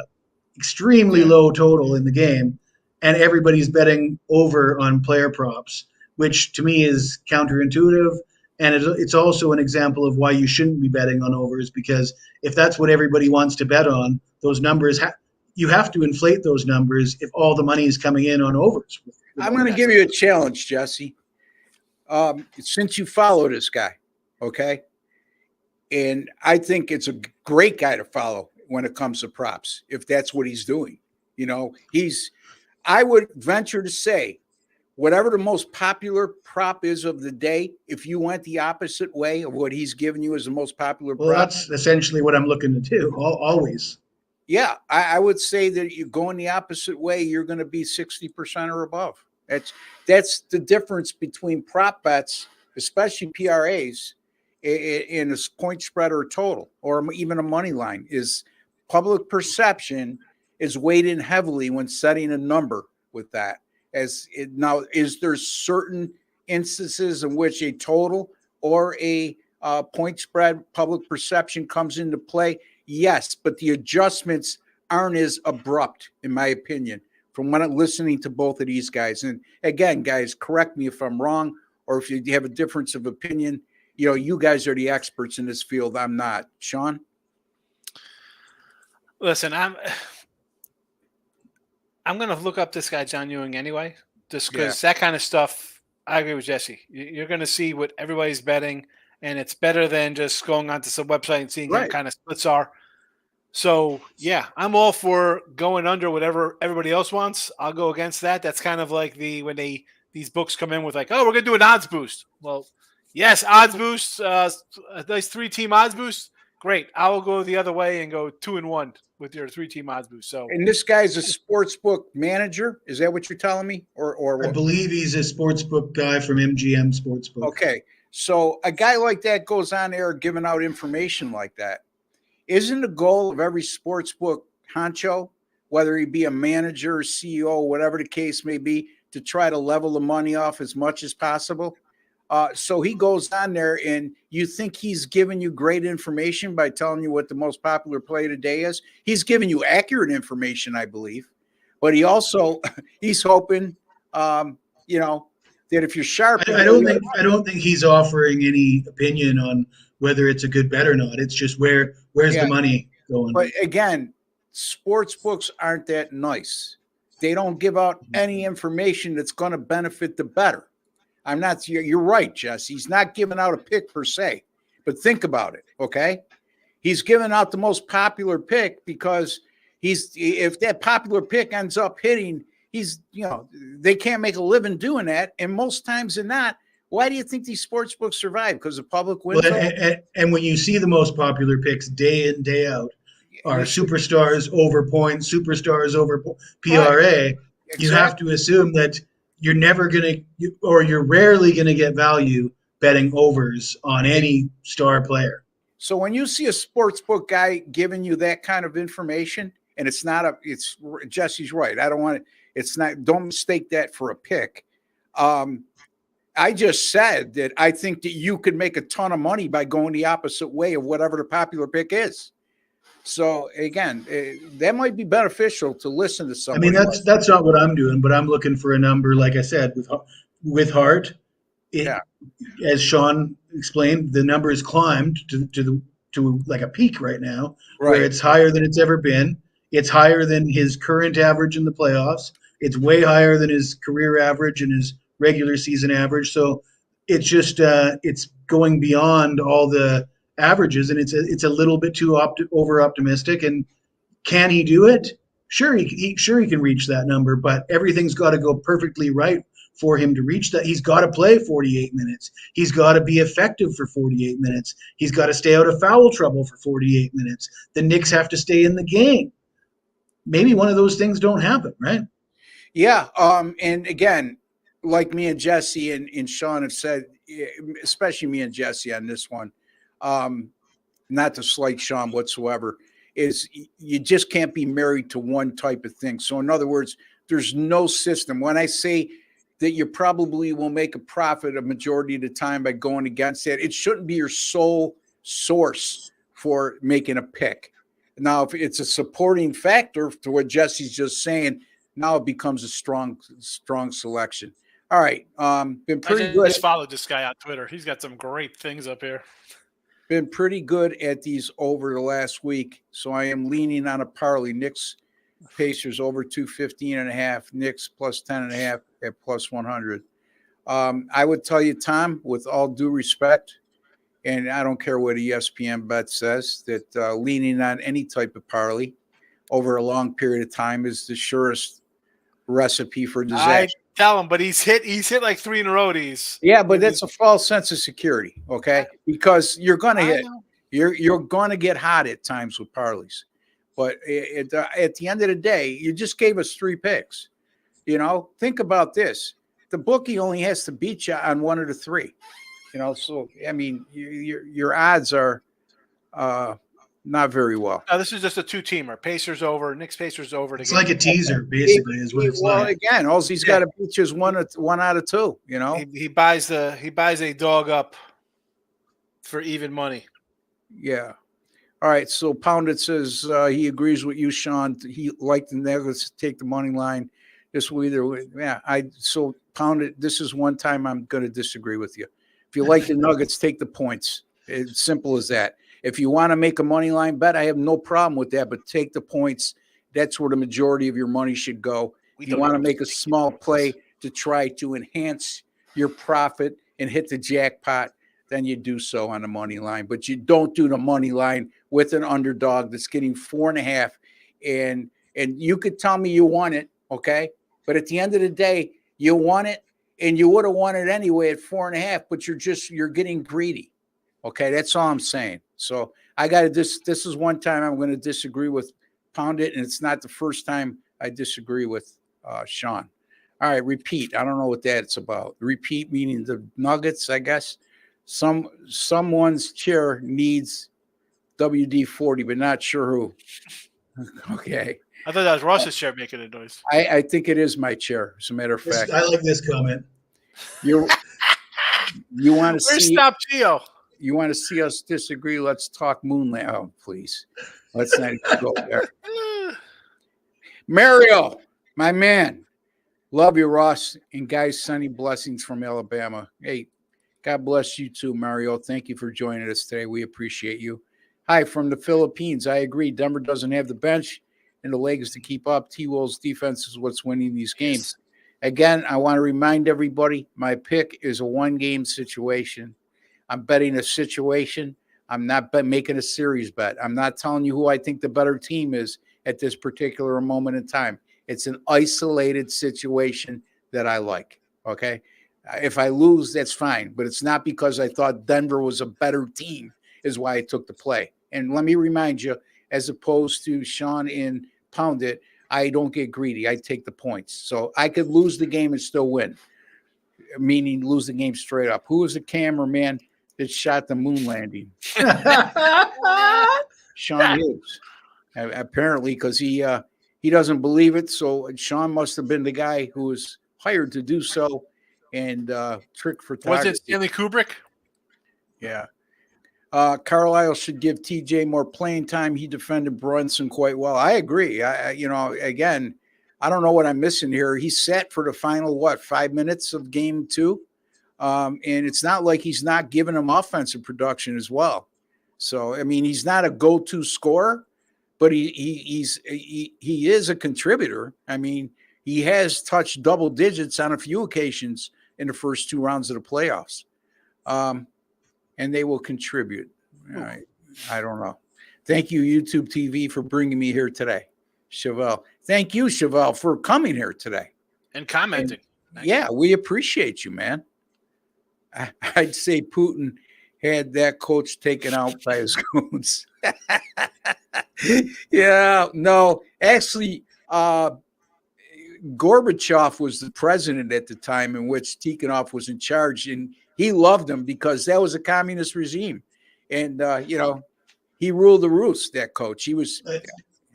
extremely low total in the game, and everybody's betting over on player props, which to me is counterintuitive. And it's also an example of why you shouldn't be betting on overs, because if that's what everybody wants to bet on, those numbers, you have to inflate those numbers if all the money is coming in on overs. I'm going to give you a challenge, Jesse. Since you follow this guy, okay? And I think it's a great guy to follow when it comes to props, if that's what he's doing. I would venture to say, whatever the most popular prop is of the day, if you went the opposite way of what he's giving you as the most popular prop. Well, that's essentially what I'm looking to do, always. Yeah, I would say that you going the opposite way, you're going to be 60% or above. That's the difference between prop bets, especially PRAs, in a point spread or total, or even a money line. Is public perception is weighed in heavily when setting a number with that. Now, is there certain instances in which a total or a point spread public perception comes into play? Yes, but the adjustments aren't as abrupt, in my opinion, from when I'm listening to both of these guys. And again, guys, correct me if I'm wrong, or if you have a difference of opinion. You guys are the experts in this field. I'm not. Sean? Listen, I'm going to look up this guy, John Ewing, anyway, just because that kind of stuff, I agree with Jesse. You're going to see what everybody's betting, and it's better than just going onto some website and seeing what kind of splits are. So, yeah, I'm all for going under whatever everybody else wants. I'll go against that. That's kind of like when these books come in with like, oh, we're going to do an odds boost. Well, yes, odds boost, a nice 3-team odds boost. Great. I will go the other way and go 2-1 with your 3-team odds boost. So, and this guy's a sportsbook manager. Is that what you're telling me? Or I believe he's a sportsbook guy from MGM Sportsbook. Okay. So a guy like that goes on there giving out information like that. Isn't the goal of every sportsbook honcho, whether he be a manager or CEO, whatever the case may be, to try to level the money off as much as possible? So he goes on there, and you think he's giving you great information by telling you what the most popular play today is? He's giving you accurate information, I believe. But he's hoping, that if you're sharp. I don't think he's offering any opinion on whether it's a good bet or not. It's just where's the money going. But again, sports books aren't that nice. They don't give out any information that's going to benefit the bettor. You're right, Jess. He's not giving out a pick per se, but think about it. Okay. He's giving out the most popular pick because if that popular pick ends up hitting, they can't make a living doing that. And most times than not, why do you think these sports books survive? Because the public wins. Well, and when you see the most popular picks day in, day out are superstars over points, superstars over PRA, right. Exactly. You have to assume that you're never going to, or you're rarely going to get value betting overs on any star player. So when you see a sports book guy giving you that kind of information, and it's Jesse's right. Don't mistake that for a pick. I just said that I think that you could make a ton of money by going the opposite way of whatever the popular pick is. So again, that might be beneficial to listen to somebody. I mean, that's not what I'm doing, but I'm looking for a number, like I said, with heart. As Sean explained, the number has climbed to like a peak right now, right, where it's higher than it's ever been. It's higher than his current average in the playoffs. It's way higher than his career average and his regular season average. So it's just it's going beyond all the averages, and it's a little bit too over optimistic. And can he do it? Sure, he can reach that number, but everything's got to go perfectly right for him to reach that. He's got to play 48 minutes. He's got to be effective for 48 minutes. He's got to stay out of foul trouble for 48 minutes. The Knicks have to stay in the game. Maybe one of those things don't happen, right? Yeah. And again, like me and Jesse and Sean have said, especially me and Jesse on this one, not to slight Sean whatsoever, is you just can't be married to one type of thing. So in other words, there's no system. When I say that you probably will make a profit a majority of the time by going against that, it shouldn't be your sole source for making a pick. Now, if it's a supporting factor to what Jesse's just saying, now it becomes a strong selection. All right. Been pretty good. Just followed this guy on Twitter. He's got some great things up here. Been pretty good at these over the last week. So I am leaning on a parlay. Knicks Pacers over 215.5. Knicks plus 10.5 at plus 100. I would tell you, Tom, with all due respect, and I don't care what ESPN bet says, that leaning on any type of parlay over a long period of time is the surest recipe for disaster. I tell him, but he's hit like 3 in a row. Yeah, but that's a false sense of security, okay? Because you're gonna you're gonna get hot at times with parlays. But at the end of the day, you just gave us 3 picks. Think about this. The bookie only has to beat you on 1 of the 3. So, I mean, your odds are not very well. No, this is just a 2-teamer. Pacers over, Knicks Pacers over. It's like a teaser, basically, is what it's like. Well, again, all he's got to beat you is one out of 2, He buys a dog up for even money. Yeah. All right, so Pounded says he agrees with you, Sean. He liked the Nuggets to take the money line. This will either, so Pounded, this is one time I'm going to disagree with you. If you like the Nuggets, take the points. It's simple as that. If you want to make a money line bet, I have no problem with that, but take the points. That's where the majority of your money should go. If you want to make a small play to try to enhance your profit and hit the jackpot, then you do so on the money line. But you don't do the money line with an underdog that's getting 4.5. And you could tell me you won it, okay? But at the end of the day, you won it, and you would have won it anyway at 4.5, but you're getting greedy. Okay, that's all I'm saying. So I got to this is one time I'm going to disagree with Pounded, and it's not the first time I disagree with Sean. All right, repeat. I don't know what that's about. Repeat meaning the Nuggets, I guess. Someone's chair needs WD-40, but not sure who. Okay. I thought that was Ross's chair making a noise. I think it is my chair, as a matter of fact. I like this comment. You want to see? Stop Gio. You want to see us disagree? Let's talk moonlight. Oh, please. Let's not go there. Mario, my man. Love you, Ross. And guys, sunny blessings from Alabama. Hey, God bless you too, Mario. Thank you for joining us today. We appreciate you. Hi, from the Philippines. I agree. Denver doesn't have the bench and the legs to keep up. T-Wolves defense is what's winning these games. Again, I want to remind everybody, my pick is a 1-game situation. I'm betting a situation. I'm not making a series bet. I'm not telling you who I think the better team is. at this particular moment in time. It's an isolated situation that I like. Okay. If I lose, that's fine. But it's not because I thought Denver was a better team, is why I took the play. And let me remind you, as opposed to Sean in Pound It, I don't get greedy. I take the points. So I could lose the game and still win, meaning lose the game straight up. Who was the cameraman that shot the moon landing? Sean Higgs. Apparently, because he doesn't believe it. So Sean must have been the guy who was hired to do so, and trick photography. Was it Stanley Kubrick? Yeah. Carlisle should give TJ more playing time. He defended Brunson quite well. I agree. Again, I don't know what I'm missing here. He's set for the final, 5 minutes of game 2. And it's not like he's not giving him offensive production as well. So, I mean, he's not a go-to scorer, but he is a contributor. I mean, he has touched double digits on a few occasions in the first 2 rounds of the playoffs. And they will contribute. I don't know. Thank you, YouTube TV, for bringing me here today. Chevelle. Thank you, Chevelle, for coming here today. And commenting. We appreciate you, man. I'd say Putin had that coach taken out by his goons. Actually, Gorbachev was the president at the time in which Tikhonov was in charge, and he loved him because that was a communist regime. And, he ruled the roost, that coach. He was.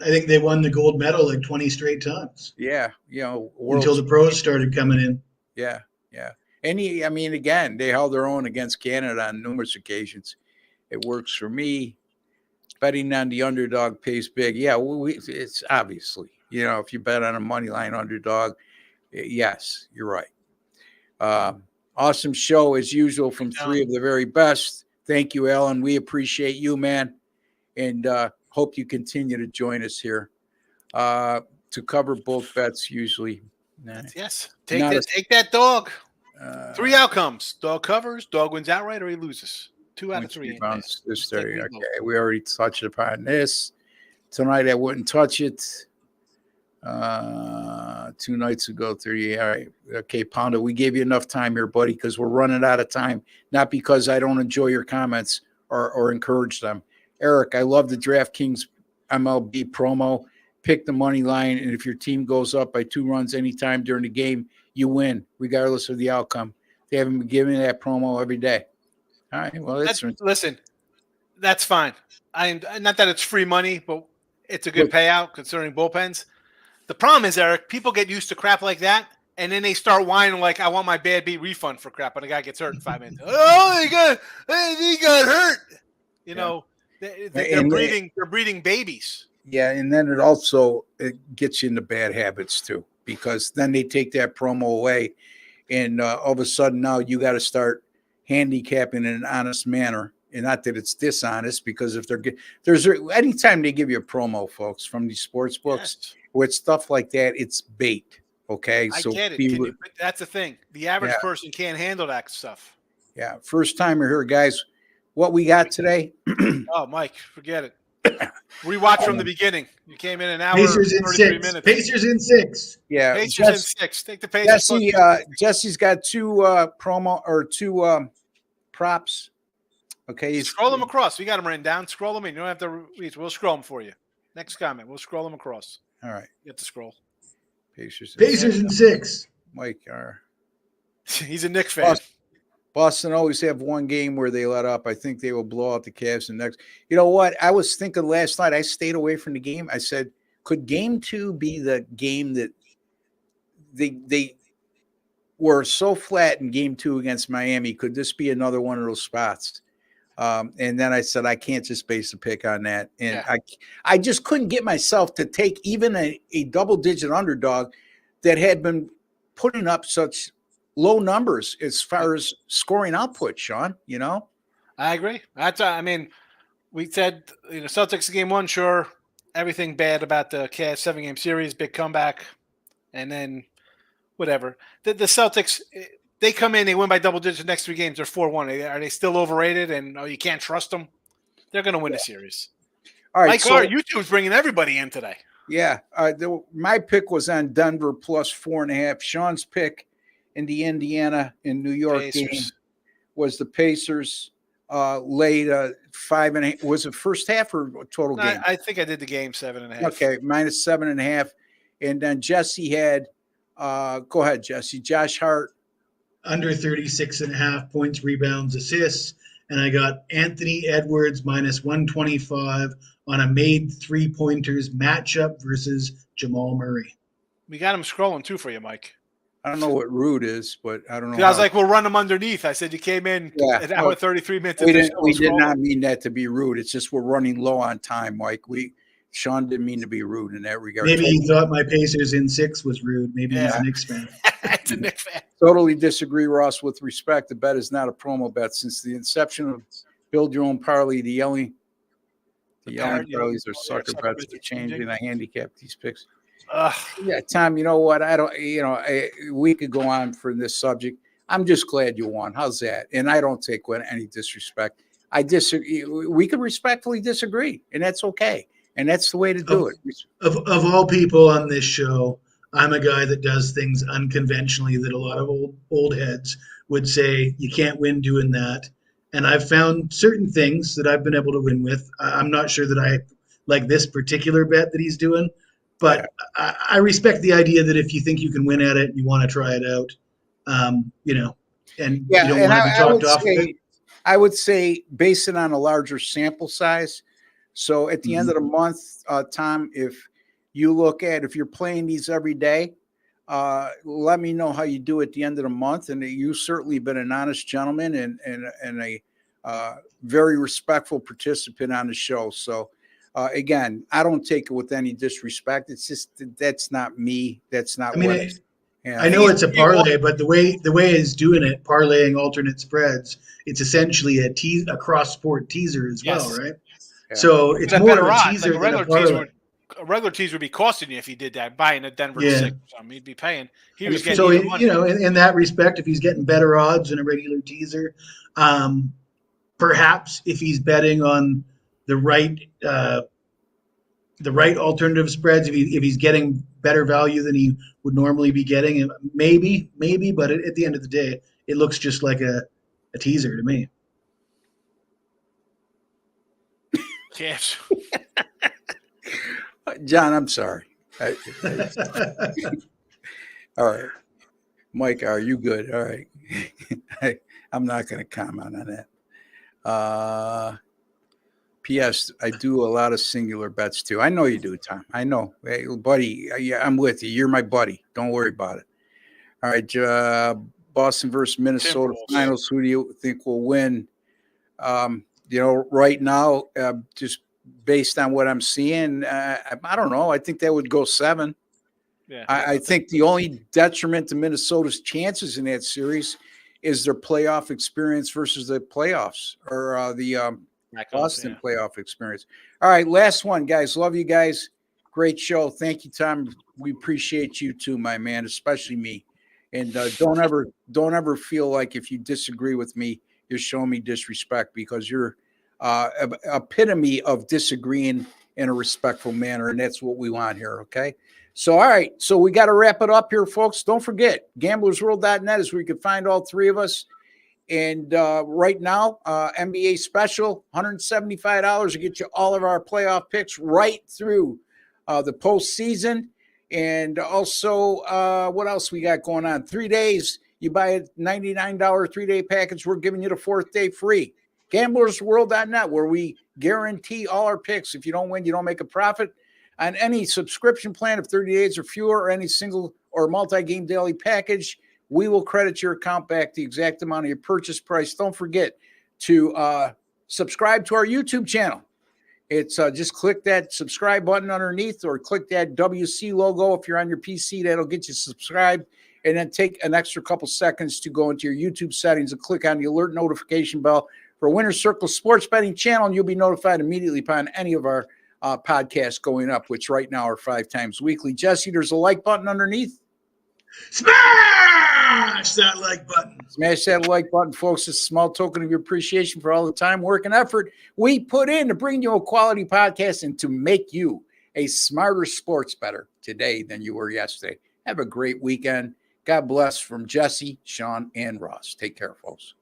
I think they won the gold medal like 20 straight times. Yeah. Until the pros started coming in. Yeah. Yeah. And again, they held their own against Canada on numerous occasions. It works for me. Betting on the underdog pays big. Yeah, it's obviously, if you bet on a money line underdog, yes, you're right. Awesome show as usual from 3 of the very best. Thank you, Alan. We appreciate you, man. And hope you continue to join us here to cover both bets usually. Yes. Take that dog. 3 outcomes. Dog covers, dog wins outright, or he loses. 2 out of 3. Okay, we already touched upon this. Tonight I wouldn't touch it. 2 nights ago, 30. All right. Okay, Pounder, we gave you enough time here, buddy, because we're running out of time. Not because I don't enjoy your comments or encourage them. Eric, I love the DraftKings MLB promo. Pick the money line, and if your team goes up by 2 runs anytime during the game, you win, regardless of the outcome. They haven't been giving that promo every day. All right. Well, listen, that's fine. Not that it's free money, but it's a good payout considering bullpens. The problem is, Eric, people get used to crap like that, and then they start whining like, "I want my bad beat refund for crap," and the guy gets hurt in 5 minutes. Oh, he got hurt. They're breeding babies. Yeah, and then it gets you into bad habits too, because then they take that promo away, and all of a sudden now you got to start handicapping in an honest manner. And not that it's dishonest, because if anytime they give you a promo, folks, from these sports books with stuff like that, it's bait. Okay, I get it. That's the thing. The average person can't handle that stuff. Yeah, first timer here, guys. What we got today? Oh, Mike, forget it. Rewatch from the beginning. You came in an hour. Pacers in 6. Minutes. Pacers in 6. Yeah, Pacers in 6. Take the Pacers. Jesse's got 2 promo or 2 props. Okay, scroll them across. We got them written down. Scroll them in. You don't have to read. We'll scroll them for you. Next comment. We'll scroll them across. All right. You have to scroll. Pacers in 6. Mike, he's a Knicks fan. Boston always have one game where they let up. I think they will blow out the Cavs in the next. You know what? I was thinking last night. I stayed away from the game. I said, could game 2 be the game that they were so flat in game 2 against Miami? Could this be another one of those spots? And then I said, I can't just base a pick on that. And I just couldn't get myself to take even a double-digit underdog that had been putting up such low numbers as far as scoring output, Sean, I agree. We said, Celtics game 1, sure, everything bad about the Cavs 7-game series, big comeback, and then whatever. The Celtics, they come in, they win by double digits the next 3 games, they're 4-1. Are they still overrated and you can't trust them? They're going to win the series. All right. Mike, YouTube's bringing everybody in today. Yeah. My pick was on Denver plus 4.5. Sean's pick in the Indiana and New York game Pacers. was the Pacers. Laid 5.5. Was it first half or total game? I think I did the game 7.5. Okay, minus 7.5. And then Jesse had, go ahead, Jesse. Josh Hart. Under 36.5 points, rebounds, assists. And I got Anthony Edwards minus 125 on a made 3-pointers matchup versus Jamal Murray. We got him scrolling too for you, Mike. I don't know what rude is, but I don't know. I was like, we'll run him underneath. I said you came in an hour 33 minutes. We did not mean that to be rude. It's just we're running low on time, Mike. Sean didn't mean to be rude in that regard. Maybe he thought my Pacers in 6 was rude. Maybe he's a Knicks fan. It's a Knicks fan. Totally disagree, Ross. With respect, the bet is not a promo bet. Since the inception of Build Your Own Parlay, the yelling parlays are sucker bets to changing. I handicap these picks. Yeah, Tom, you know what? We could go on for this subject. I'm just glad you won. How's that? And I don't take any disrespect. I disagree. We can respectfully disagree, and that's okay. And that's the way to do it. Of all people on this show, I'm a guy that does things unconventionally that a lot of old heads would say you can't win doing that. And I've found certain things that I've been able to win with. I'm not sure that I like this particular bet that he's doing, but I respect the idea that if you think you can win at it and you want to try it out, and you don't want to be talked off of it. I would say base it on a larger sample size. So at the end of the month, Tom, if you look at, if you're playing these every day, let me know how you do at the end of the month. And you've certainly been an honest gentleman and a very respectful participant on the show. So again, I don't take it with any disrespect. It's just, that's not me. That's not I know it's a parlay, but the way he's doing it, parlaying alternate spreads, it's essentially a cross-sport teaser as well, right? Yeah. So it's more of a teaser than a parlay. A regular teaser would be costing you if he did that, buying a Denver 6. He'd be paying. He was getting money. In that respect, if he's getting better odds than a regular teaser, perhaps if he's betting on the right alternative spreads, if he's getting better value than he would normally be getting, maybe, but at the end of the day, it looks just like a teaser to me. Yes. John, I'm sorry. All right. Mike, are you good? All right. I'm not going to comment on that. P.S. I do a lot of singular bets too. I know you do, Tom. I know. Hey, buddy, I'm with you. You're my buddy. Don't worry about it. All right. Boston versus Minnesota Finals. Who do you think will win? Right now, just based on what I'm seeing, I don't know. I think that would go 7. Yeah, I think the only detriment to Minnesota's chances in that series is their playoff experience versus the playoffs or the Boston playoff experience. All right, last one, guys. Love you guys. Great show. Thank you, Tom. We appreciate you too, my man, especially me. And don't ever feel like if you disagree with me, you're showing me disrespect, because you're epitome of disagreeing in a respectful manner, and that's what we want here. Okay. So, all right. So we got to wrap it up here, folks. Don't forget, gamblersworld.net is where you can find all three of us. And right now, NBA special, $175 to get you all of our playoff picks right through the postseason. And also, what else we got going on? 3 days. You buy a $99 3-day package, we're giving you the 4th day free. Gamblersworld.net, where we guarantee all our picks. If you don't win, you don't make a profit. On any subscription plan of 30 days or fewer, or any single or multi-game daily package, we will credit your account back the exact amount of your purchase price. Don't forget to subscribe to our YouTube channel. It's just click that subscribe button underneath, or click that WC logo if you're on your PC. That'll get you subscribed. And then take an extra couple seconds to go into your YouTube settings and click on the alert notification bell for Winner's Circle Sports Betting Channel, and you'll be notified immediately upon any of our podcasts going up, which right now are 5 times weekly. Jesse, there's a like button underneath. Smash that like button. Smash that like button, folks. It's a small token of your appreciation for all the time, work, and effort we put in to bring you a quality podcast and to make you a smarter sports bettor today than you were yesterday. Have a great weekend. God bless from Jesse, Sean, and Ross. Take care, folks.